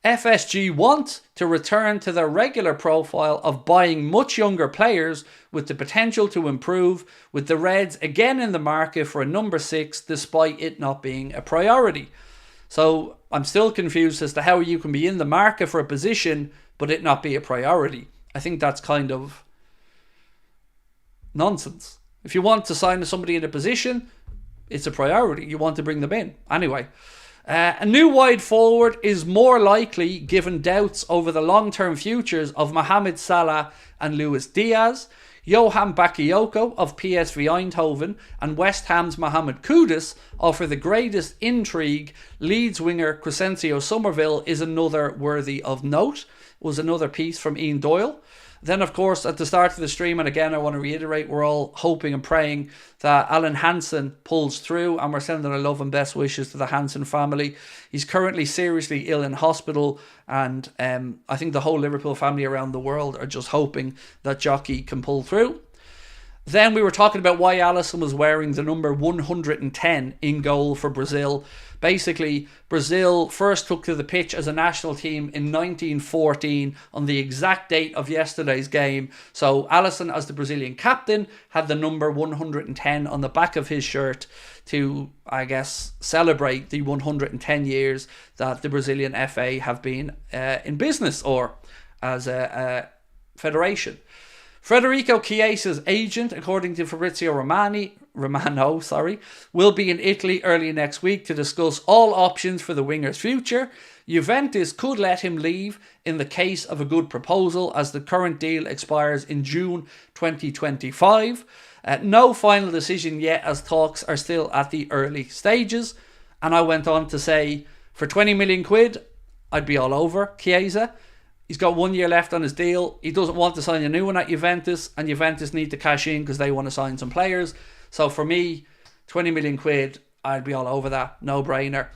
FSG want to return to their regular profile of buying much younger players with the potential to improve, with the Reds again in the market for a number 6 despite it not being a priority. So I'm still confused as to how you can be in the market for a position but it not be a priority. I think that's kind of nonsense. If you want to sign somebody in a position, it's a priority. You want to bring them in. Anyway, a new wide forward is more likely given doubts over the long-term futures of Mohamed Salah and Luis Diaz. Johan Bakayoko of PSV Eindhoven and West Ham's Mohamed KUDUS offer the greatest intrigue. Leeds winger Crescencio Somerville is another worthy of note. Was another piece from Ian Doyle. Then, of course, at the start of the stream, and again, I want to reiterate, we're all hoping and praying that Alan Hansen pulls through, and we're sending our love and best wishes to the Hansen family. He's currently seriously ill in hospital, and I think the whole Liverpool family around the world are just hoping that Jockey can pull through. Then we were talking about why Alisson was wearing the number 110 in goal for Brazil. Basically, Brazil first took to the pitch as a national team in 1914 on the exact date of yesterday's game. So Alisson, as the Brazilian captain, had the number 110 on the back of his shirt to, I guess, celebrate the 110 years that the Brazilian FA have been in business, or as a federation. Federico Chiesa's agent, according to Fabrizio Romano, will be in Italy early next week to discuss all options for the winger's future. Juventus could let him leave in the case of a good proposal, as the current deal expires in June 2025. No final decision yet, as talks are still at the early stages. And I went on to say, for 20 million quid, I'd be all over Chiesa. He's got 1 year left on his deal. He doesn't want to sign a new one at Juventus, and Juventus need to cash in because they want to sign some players. So for me, 20 million quid, I'd be all over that. No brainer.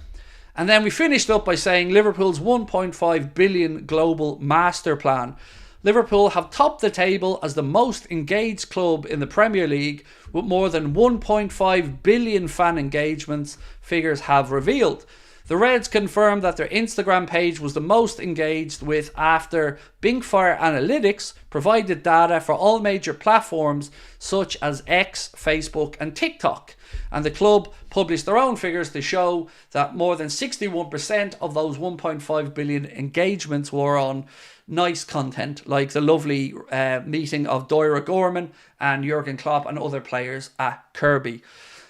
And then we finished up by saying Liverpool's 1.5 billion global master plan. Liverpool have topped the table as the most engaged club in the Premier League, with more than 1.5 billion fan engagements, figures have revealed. The Reds confirmed that their Instagram page was the most engaged with after Bingfire Analytics provided data for all major platforms such as X, Facebook and TikTok. And the club published their own figures to show that more than 61% of those 1.5 billion engagements were on nice content, like the lovely meeting of Doira Gorman and Jurgen Klopp and other players at Kirby.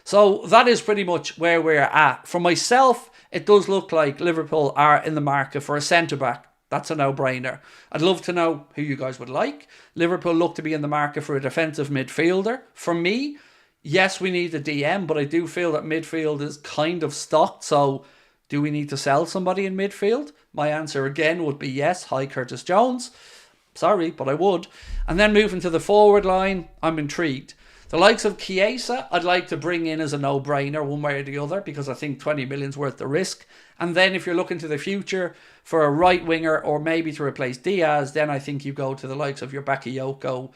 So that is pretty much where we're at. For myself, it does look like Liverpool are in the market for a centre-back. That's a no-brainer. I'd love to know who you guys would like. Liverpool look to be in the market for a defensive midfielder. For me, yes, we need a DM, but I do feel that midfield is kind of stocked. So do we need to sell somebody in midfield? My answer again would be yes. Hi, Curtis Jones. Sorry, but I would. And then moving to the forward line, I'm intrigued. The likes of Chiesa, I'd like to bring in as a no-brainer one way or the other, because I think 20 million's worth the risk. And then if you're looking to the future for a right winger or maybe to replace Diaz, then I think you go to the likes of your Bakayoko,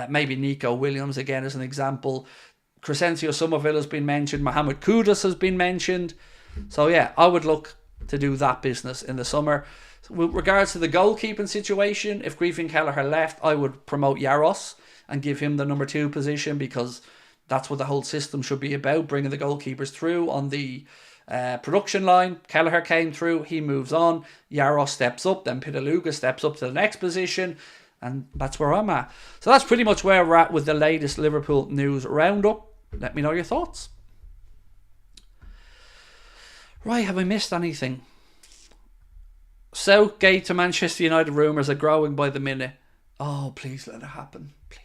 maybe Nico Williams again as an example. Crescencio Somerville has been mentioned. Mohamed KUDUS has been mentioned. So yeah, I would look to do that business in the summer. With regards to the goalkeeping situation, if Griffin Kelleher left, I would promote Yaros and give him the number 2 position, because that's what the whole system should be about, bringing the goalkeepers through on the production line. Kelleher came through, he moves on, Yaros steps up, then Pitaluga steps up to the next position, and that's where I'm at. So that's pretty much where we're at with the latest Liverpool news roundup. Let me know your thoughts. Right, have I missed anything? Southgate to Manchester United rumours are growing by the minute. Oh, please let it happen. Please.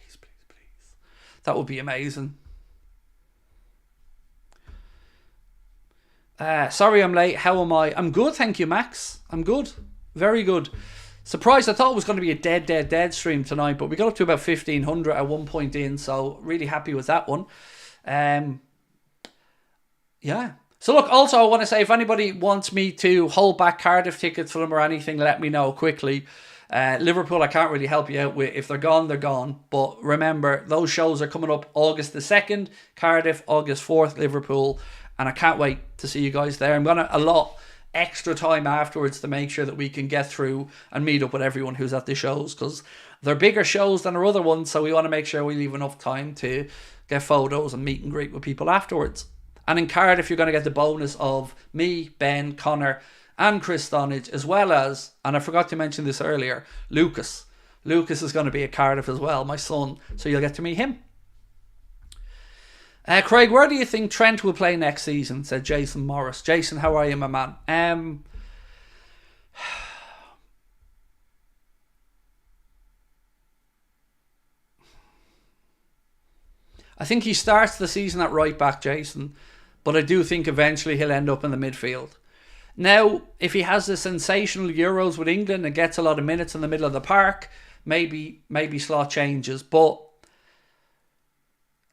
That would be amazing. Sorry I'm late. How am I? I'm good, thank you, Max. I'm good. Very good. Surprised. I thought it was going to be a dead stream tonight, but we got up to about 1,500 at one point in, so really happy with that one. Yeah. So look, also I want to say, if anybody wants me to hold back Cardiff tickets for them or anything, let me know quickly. Liverpool, I can't really help you out with. If they're gone, they're gone. But remember, those shows are coming up August the 2nd, Cardiff, August 4th, Liverpool. And I can't wait to see you guys there. I'm going to allot extra time afterwards to make sure that we can get through and meet up with everyone who's at the shows, because they're bigger shows than our other ones. So we want to make sure we leave enough time to get photos and meet and greet with people afterwards. And in Cardiff, you're going to get the bonus of me, Ben, Connor, and Chris Stonage, as well as, and I forgot to mention this earlier, Lucas. Lucas is going to be at Cardiff as well, my son, so you'll get to meet him. Craig, where do you think Trent will play next season? Said Jason Morris. Jason, how are you, my man? I think he starts the season at right back, Jason, but I do think eventually he'll end up in the midfield. Now, if he has the sensational Euros with England and gets a lot of minutes in the middle of the park, maybe Slot changes, but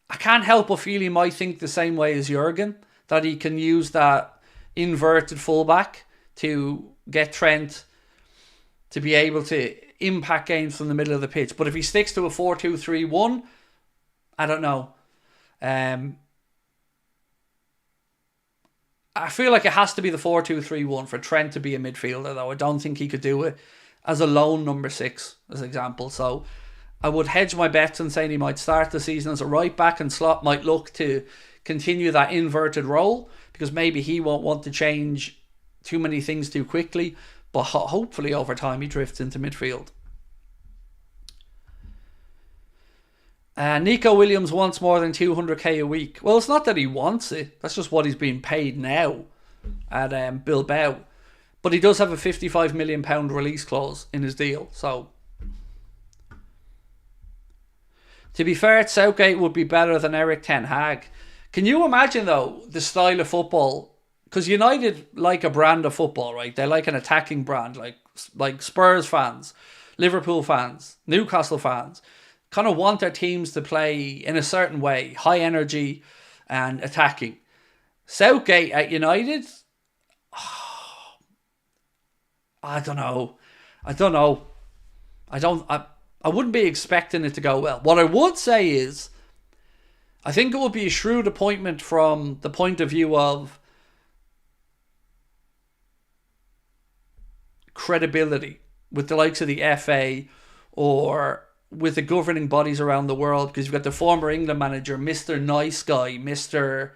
I can't help but feel he might think the same way as Jurgen, that he can use that inverted fullback to get Trent to be able to impact games from the middle of the pitch. But if he sticks to a 4-2-3-1, I don't know. I feel like it has to be the 4-2-3-1 for Trent to be a midfielder, though. I don't think he could do it as a lone number 6, as an example. So I would hedge my bets and saying he might start the season as a right back, and Slot might look to continue that inverted role because maybe he won't want to change too many things too quickly, but hopefully over time he drifts into midfield. Nico Williams wants more than 200k a week. Well, it's not that he wants it. That's just what he's being paid now at Bilbao. But he does have a £55 million release clause in his deal. So, to be fair, Southgate would be better than Eric Ten Hag. Can you imagine, though, the style of football? Because United like a brand of football, right? They like an attacking brand, like Spurs fans, Liverpool fans, Newcastle fans. Kind of want their teams to play in a certain way, high energy and attacking. Southgate at United, I don't know. I wouldn't be expecting it to go well. What I would say is, I think it would be a shrewd appointment from the point of view of credibility with the likes of the FA or with the governing bodies around the world, because you've got the former England manager, Mr. Nice Guy, Mr.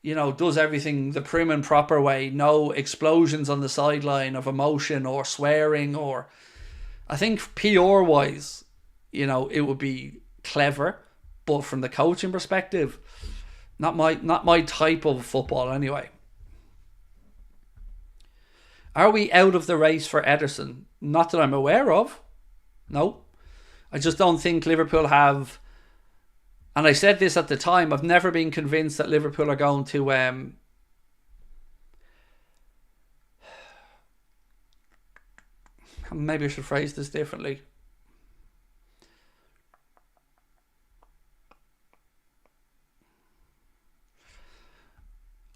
Does everything the prim and proper way, no explosions on the sideline of emotion or swearing, or I think PR wise, it would be clever, but from the coaching perspective, not my type of football anyway. Are we out of the race for Ederson? Not that I'm aware of. No. I just don't think Liverpool have, and I said this at the time, I've never been convinced that Liverpool are going to maybe I should phrase this differently.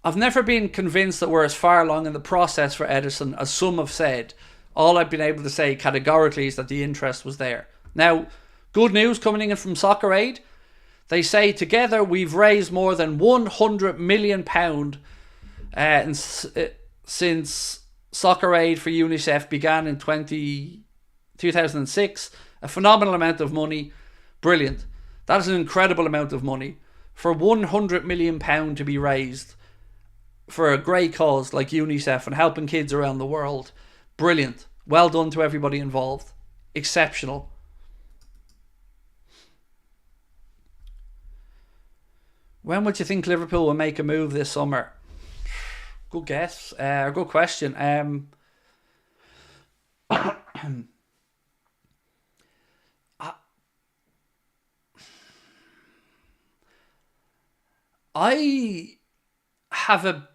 I've never been convinced that we're as far along in the process for Ederson as some have said. All I've been able to say categorically is that the interest was there. Now, good news coming in from Soccer Aid. They say together we've raised more than £100 million since Soccer Aid for UNICEF began in 2006. A phenomenal amount of money. Brilliant. That is an incredible amount of money. For £100 million to be raised for a great cause like UNICEF and helping kids around the world. Brilliant. Well done to everybody involved. Exceptional. When would you think Liverpool will make a move this summer? Good guess. Good question. I have a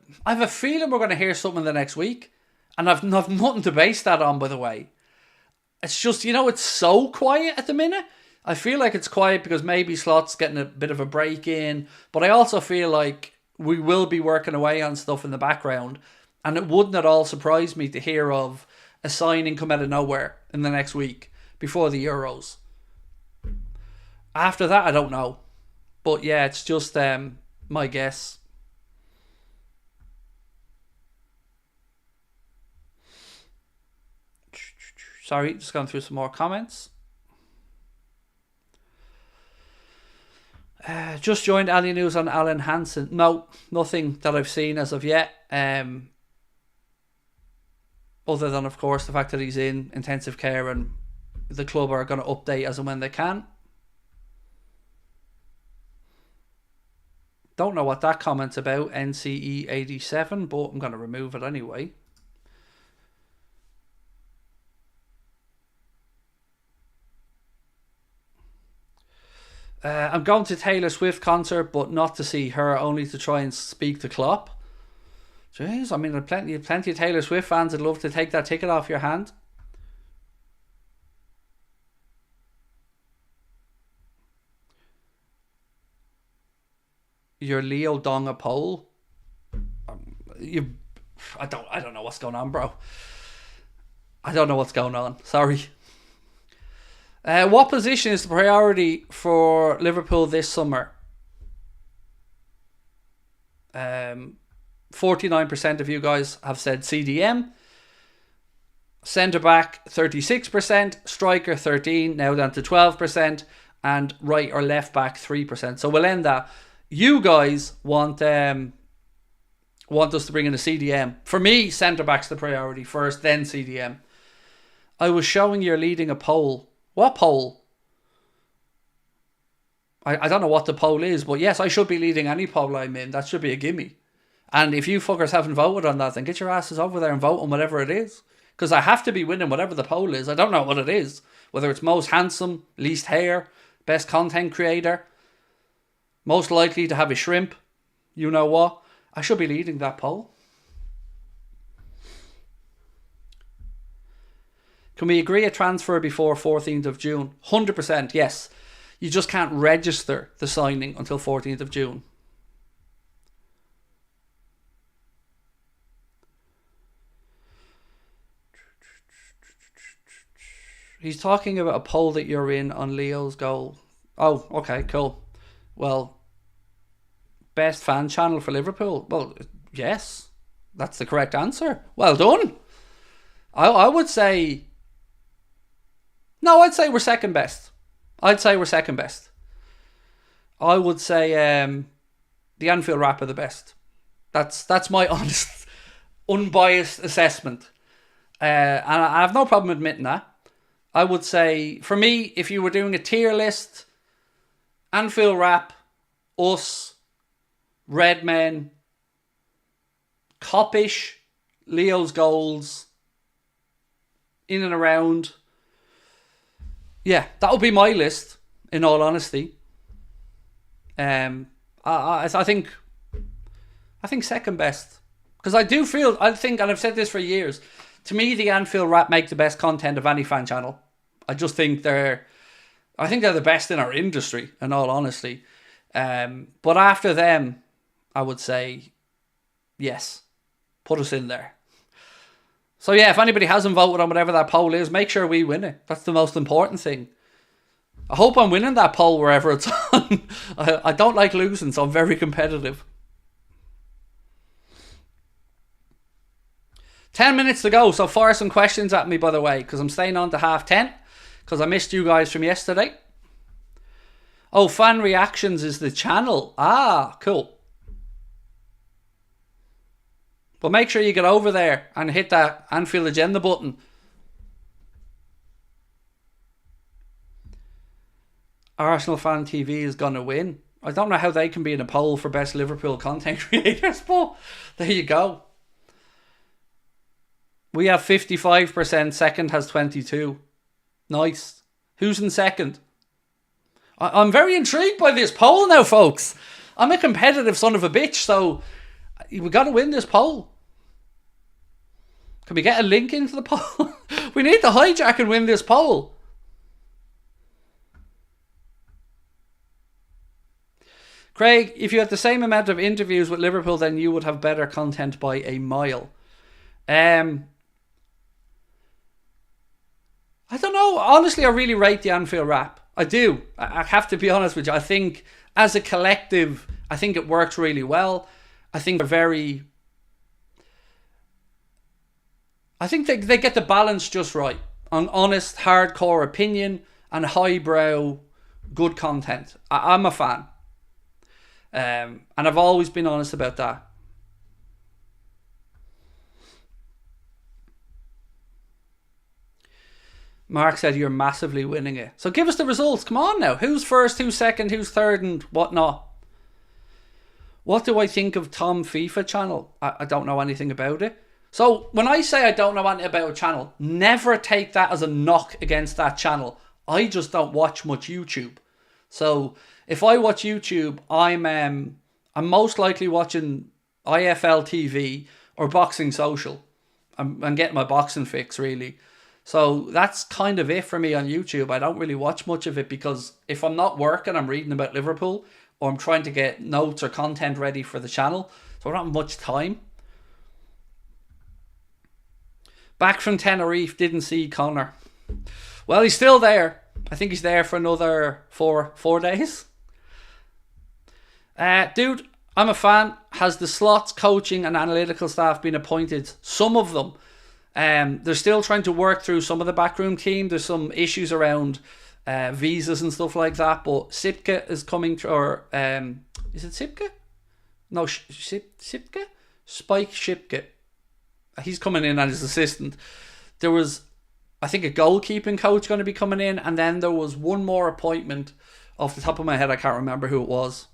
feeling we're going to hear something the next week, and I've nothing to base that on, by the way. It's just, it's so quiet at the minute. I feel like it's quiet because maybe Slot's getting a bit of a break in, but I also feel like we will be working away on stuff in the background, and it wouldn't at all surprise me to hear of a signing come out of nowhere in the next week before the Euros. After that, I don't know. But yeah, it's just my guess. Sorry, just going through some more comments. Just joined any news on Alan Hansen? No, nothing that I've seen as of yet. Other than, of course, the fact that he's in intensive care and the club are going to update as and when they can. Don't know what that comment's about, NCE 87, but I'm going to remove it anyway. I'm going to Taylor Swift concert, but not to see her, only to try and speak to Klopp. Jeez, I mean, plenty of Taylor Swift fans would love to take that ticket off your hand. Your Leo Dong a pole. I don't know what's going on, bro. I don't know what's going on. Sorry. What position is the priority for Liverpool this summer? 49% of you guys have said CDM. Centre back 36%, striker 13%, now down to 12%, and right or left back 3%. So we'll end that. You guys want us to bring in a CDM. For me, centre back's the priority first, then CDM. I was showing you're leading a poll. What poll? I don't know what the poll is, but yes, I should be leading any poll I'm in. That should be a gimme. And if you fuckers haven't voted on that, then get your asses over there and vote on whatever it is. Because I have to be winning whatever the poll is. I don't know what it is. Whether it's most handsome, least hair, best content creator, most likely to have a shrimp, you know what? I should be leading that poll. Can we agree a transfer before 14th of June? 100%, yes. You just can't register the signing until 14th of June. He's talking about a poll that you're in on Leo's goal. Oh, okay, cool. Well, best fan channel for Liverpool? Well, yes. That's the correct answer. Well done. I would say... No, I'd say we're second best. I would say the Anfield Wrap are the best. That's my honest, unbiased assessment. And I have no problem admitting that. I would say, for me, if you were doing a tier list, Anfield Wrap, us, Redmen, Coppish, Leo's goals, in and around. Yeah, that would be my list, in all honesty. I think second best. Because I think, and I've said this for years, to me, the Anfield Wrap make the best content of any fan channel. I think they're the best in our industry, in all honesty. But after them, I would say, yes, put us in there. So yeah, if anybody hasn't voted on whatever that poll is, make sure we win it. That's the most important thing. I hope I'm winning that poll wherever it's on. I don't like losing, so I'm very competitive. 10 minutes to go, so fire some questions at me, by the way, because I'm staying on to 10:30, because I missed you guys from yesterday. Oh, fan reactions is the channel. Ah, cool. But make sure you get over there and hit that Anfield Agenda button. Arsenal Fan TV is going to win. I don't know how they can be in a poll for best Liverpool content creators, but there you go. We have 55%, second has 22%. Nice. Who's in second? I'm very intrigued by this poll now, folks. I'm a competitive son of a bitch, so we got to win this poll. Can we get a link into the poll? We need to hijack and win this poll. Craig, if you had the same amount of interviews with Liverpool, then you would have better content by a mile. I don't know. Honestly, I really rate the Anfield Wrap. I do. I have to be honest with you. I think as a collective, I think it works really well. I think they're very... I think they get the balance just right. On honest, hardcore opinion and highbrow, good content. I'm a fan. And I've always been honest about that. Mark said you're massively winning it. So give us the results. Come on now. Who's first, who's second, who's third, and whatnot? What do I think of Tom FIFA channel? I don't know anything about it. So when I say I don't know anything about a channel, never take that as a knock against that channel. I just don't watch much YouTube. So if I watch YouTube, I'm most likely watching IFL TV or Boxing Social. I'm getting my boxing fix, really. So that's kind of it for me on YouTube. I don't really watch much of it because if I'm not working, I'm reading about Liverpool or I'm trying to get notes or content ready for the channel. So I don't have much time. Back from Tenerife, didn't see Connor. Well, he's still there. I think he's there for another four days. Dude, I'm a fan. Has the slots, coaching and analytical staff been appointed? Some of them. They're still trying to work through some of the backroom team. There's some issues around visas and stuff like that. But Sipke is coming through. Or is it Sipke? No, Sipke? Spike Shipke. He's coming in as his assistant. There was, I think, a goalkeeping coach going to be coming in. And then there was one more appointment. Off the top of my head, I can't remember who it was.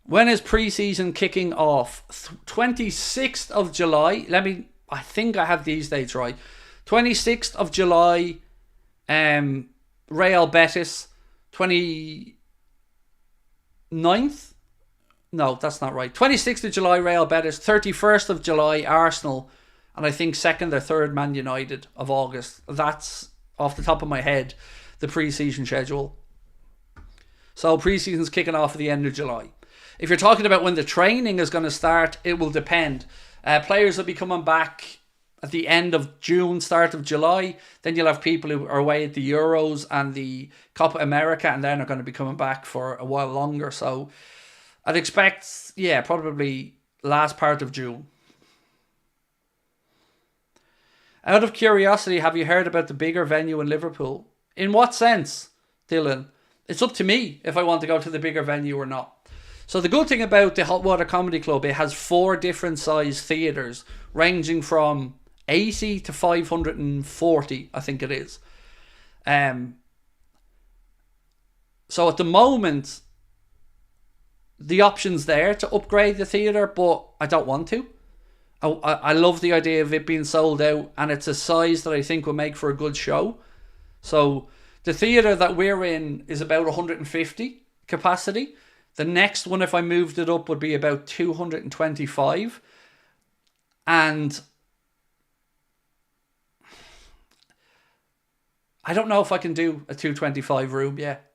When is preseason kicking off? 26th of July. I think I have these dates right. 26th of July, Real Betis. 29th? No, that's not right. 26th of July, Real Betis. 31st of July, Arsenal. And I think 2nd or 3rd, Man United of August. That's, off the top of my head, the preseason schedule. So preseason's kicking off at the end of July. If you're talking about when the training is going to start, it will depend. Players will be coming back at the end of June, start of July. Then you'll have people who are away at the Euros and the Copa America, and then are going to be coming back for a while longer. So I'd expect, probably last part of June. Out of curiosity, have you heard about the bigger venue in Liverpool? In what sense, Dylan? It's up to me if I want to go to the bigger venue or not. So the good thing about the Hot Water Comedy Club, it has 4 different size theatres, ranging from 80 to 540, I think it is. So at the moment, the option's there to upgrade the theatre, but I don't want to. I love the idea of it being sold out, and it's a size that I think will make for a good show. So the theatre that we're in is about 150 capacity. The next one, if I moved it up, would be about 225. And I don't know if I can do a 225 room yet.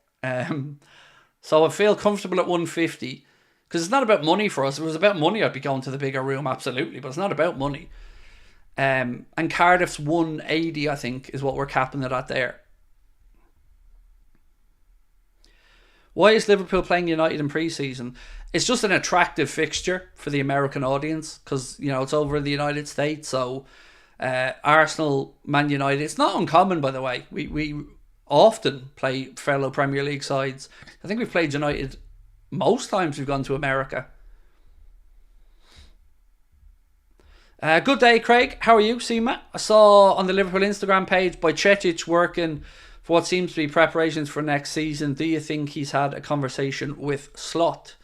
So I feel comfortable at 150. Because it's not about money for us. If it was about money, I'd be going to the bigger room, absolutely. But it's not about money. And Cardiff's 180, I think, is what we're capping it at there. Why is Liverpool playing United in pre-season? It's just an attractive fixture for the American audience because, it's over in the United States. So Arsenal, Man United, it's not uncommon, by the way. We often play fellow Premier League sides. I think we've played United most times we've gone to America. Good day, Craig. How are you, Seema? I saw on the Liverpool Instagram page by Cetic working for what seems to be preparations for next season. Do you think he's had a conversation with Slot?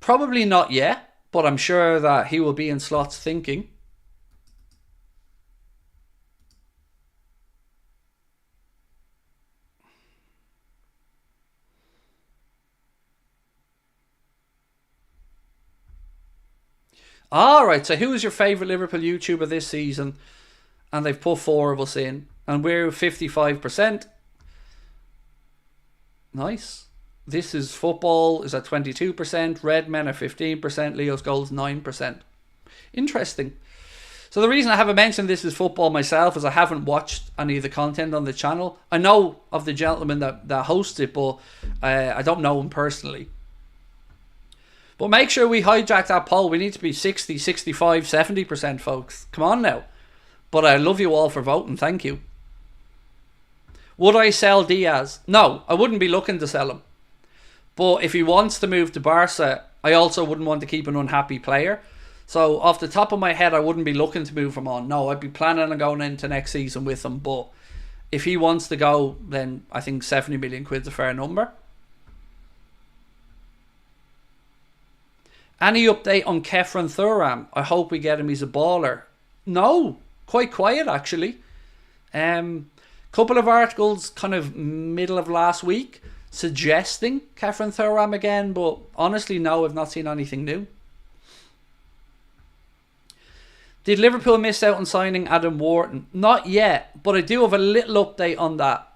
Probably not yet, but I'm sure that he will be in Slot's thinking. Alright, so who is your favourite Liverpool YouTuber this season? And they've put 4 of us in. And we're 55%. Nice. This is football is at 22%. Redmen are 15%. Leo's goals 9%. Interesting. So the reason I haven't mentioned this is football myself is I haven't watched any of the content on the channel. I know of the gentleman that hosts it, but I don't know him personally. But make sure we hijack that poll. We need to be 60, 65, 70%, folks. Come on now. But I love you all for voting. Thank you. Would I sell Diaz? No, I wouldn't be looking to sell him. But if he wants to move to Barca, I also wouldn't want to keep an unhappy player. So off the top of my head, I wouldn't be looking to move him on. No, I'd be planning on going into next season with him. But if he wants to go, then I think 70 million quid's a fair number. Any update on Kepa and Thuram? I hope we get him. He's a baller. No, quite quiet actually. Couple of articles kind of middle of last week suggesting Kepa and Thuram again, but honestly, no, I've not seen anything new. Did Liverpool miss out on signing Adam Wharton? Not yet, but I do have a little update on that.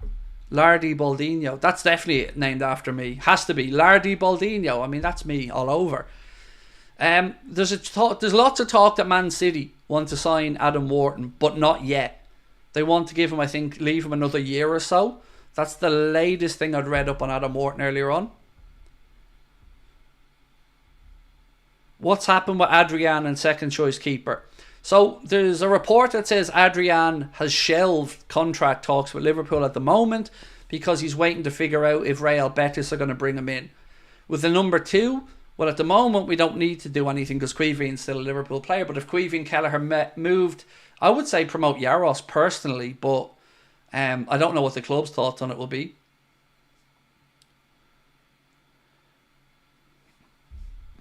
Lardy Baldinho. That's definitely named after me. Has to be. Lardy Baldinho. I mean, that's me all over. There's lots of talk that Man City want to sign Adam Wharton, but not yet. They want to give him, I think, leave him another year or so. That's the latest thing I'd read up on Adam Wharton earlier on. What's happened with Adrian and second choice keeper? So there's a report that says Adrian has shelved contract talks with Liverpool at the moment because he's waiting to figure out if Real Betis are going to bring him in. With the number 2, well, at the moment we don't need to do anything because Queeveen's still a Liverpool player. But if Queeveen Kelleher moved, I would say promote Yaros personally, but I don't know what the club's thoughts on it will be.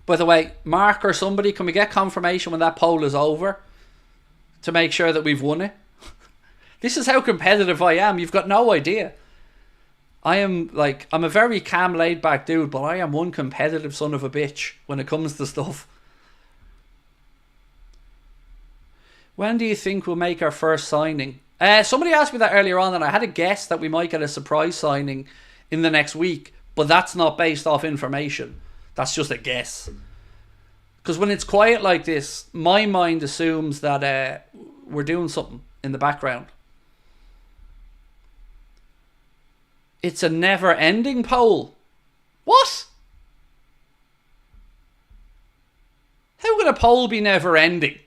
By the way, Mark or somebody, can we get confirmation when that poll is over to make sure that we've won it? This is how competitive I am. You've got no idea. I'm a very calm, laid back dude, but I am one competitive son of a bitch when it comes to stuff. When do you think we'll make our first signing? Somebody asked me that earlier on, and I had a guess that we might get a surprise signing in the next week, but that's not based off information. That's just a guess. Because when it's quiet like this, my mind assumes that we're doing something in the background. It's a never-ending poll. What? How can a poll be never-ending?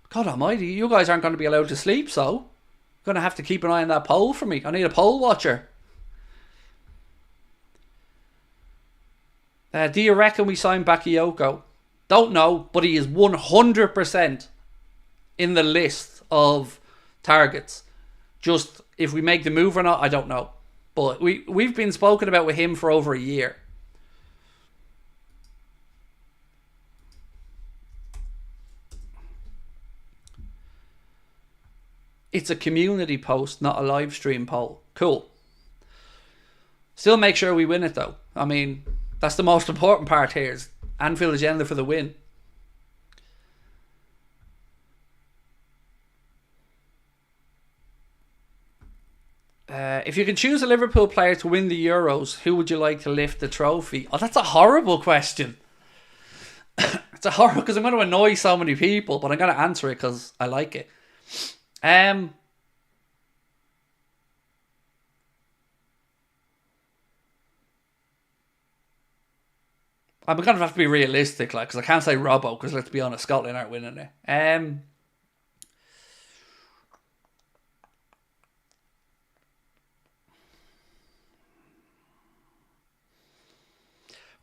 God almighty, you guys aren't going to be allowed to sleep, so you're going to have to keep an eye on that poll for me. I need a poll watcher. Do you reckon we sign Bakayoko? Don't know, but he is 100% in the list of targets. Just if we make the move or not, I don't know. But we've been spoken about with him for over a year. It's a community post, not a live stream poll. Cool. Still make sure we win it though. I mean, that's the most important part here, is Anfield Agenda for the win. If you can choose a Liverpool player to win the Euros, who would you like to lift the trophy? Oh, that's a horrible question. It's a horrible, because I'm going to annoy so many people, but I'm going to answer it because I like it. I'm going to have to be realistic, like, because I can't say Robbo, because let's be honest, Scotland aren't winning it.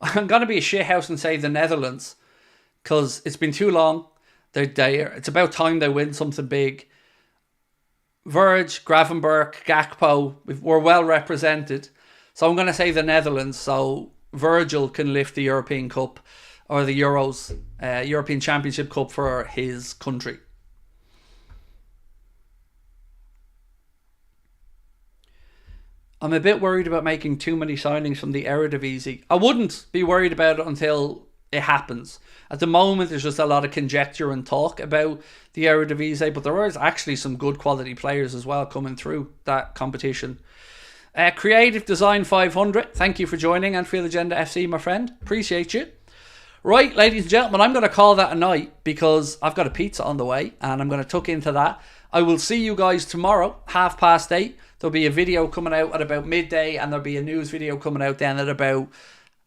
I'm going to be a shithouse and say the Netherlands, because it's been too long. They're there. It's about time they win something big. Verge, Gravenberch, Gakpo, we're well represented. So I'm going to say the Netherlands, so Virgil can lift the European Cup or the Euros, European Championship Cup for his country. I'm a bit worried about making too many signings from the Eredivisie. I wouldn't be worried about it until it happens. At the moment, there's just a lot of conjecture and talk about the Eredivisie, but there is actually some good quality players as well coming through that competition. Creative Design 500, thank you for joining Anfield Agenda FC, my friend. Appreciate you. Right, ladies and gentlemen, I'm going to call that a night because I've got a pizza on the way and I'm going to tuck into that. I will see you guys tomorrow, 8:30. There'll be a video coming out at about midday and there'll be a news video coming out then at about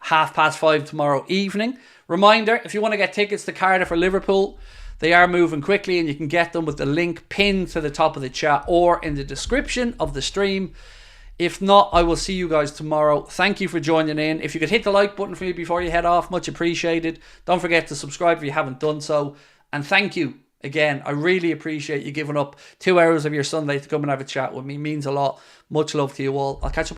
5:30 tomorrow evening. Reminder, if you want to get tickets to Cardiff or Liverpool, They are moving quickly, and you can get them with the link pinned to the top of the chat or in the description of the stream. If not, I will see you guys tomorrow. Thank you for joining in. If you could hit the like button for me before you head off, much appreciated. Don't forget to subscribe if you haven't done so. And thank you again. I really appreciate you giving up 2 hours of your Sunday to come and have a chat with me. It means a lot. Much love to you all. I'll catch up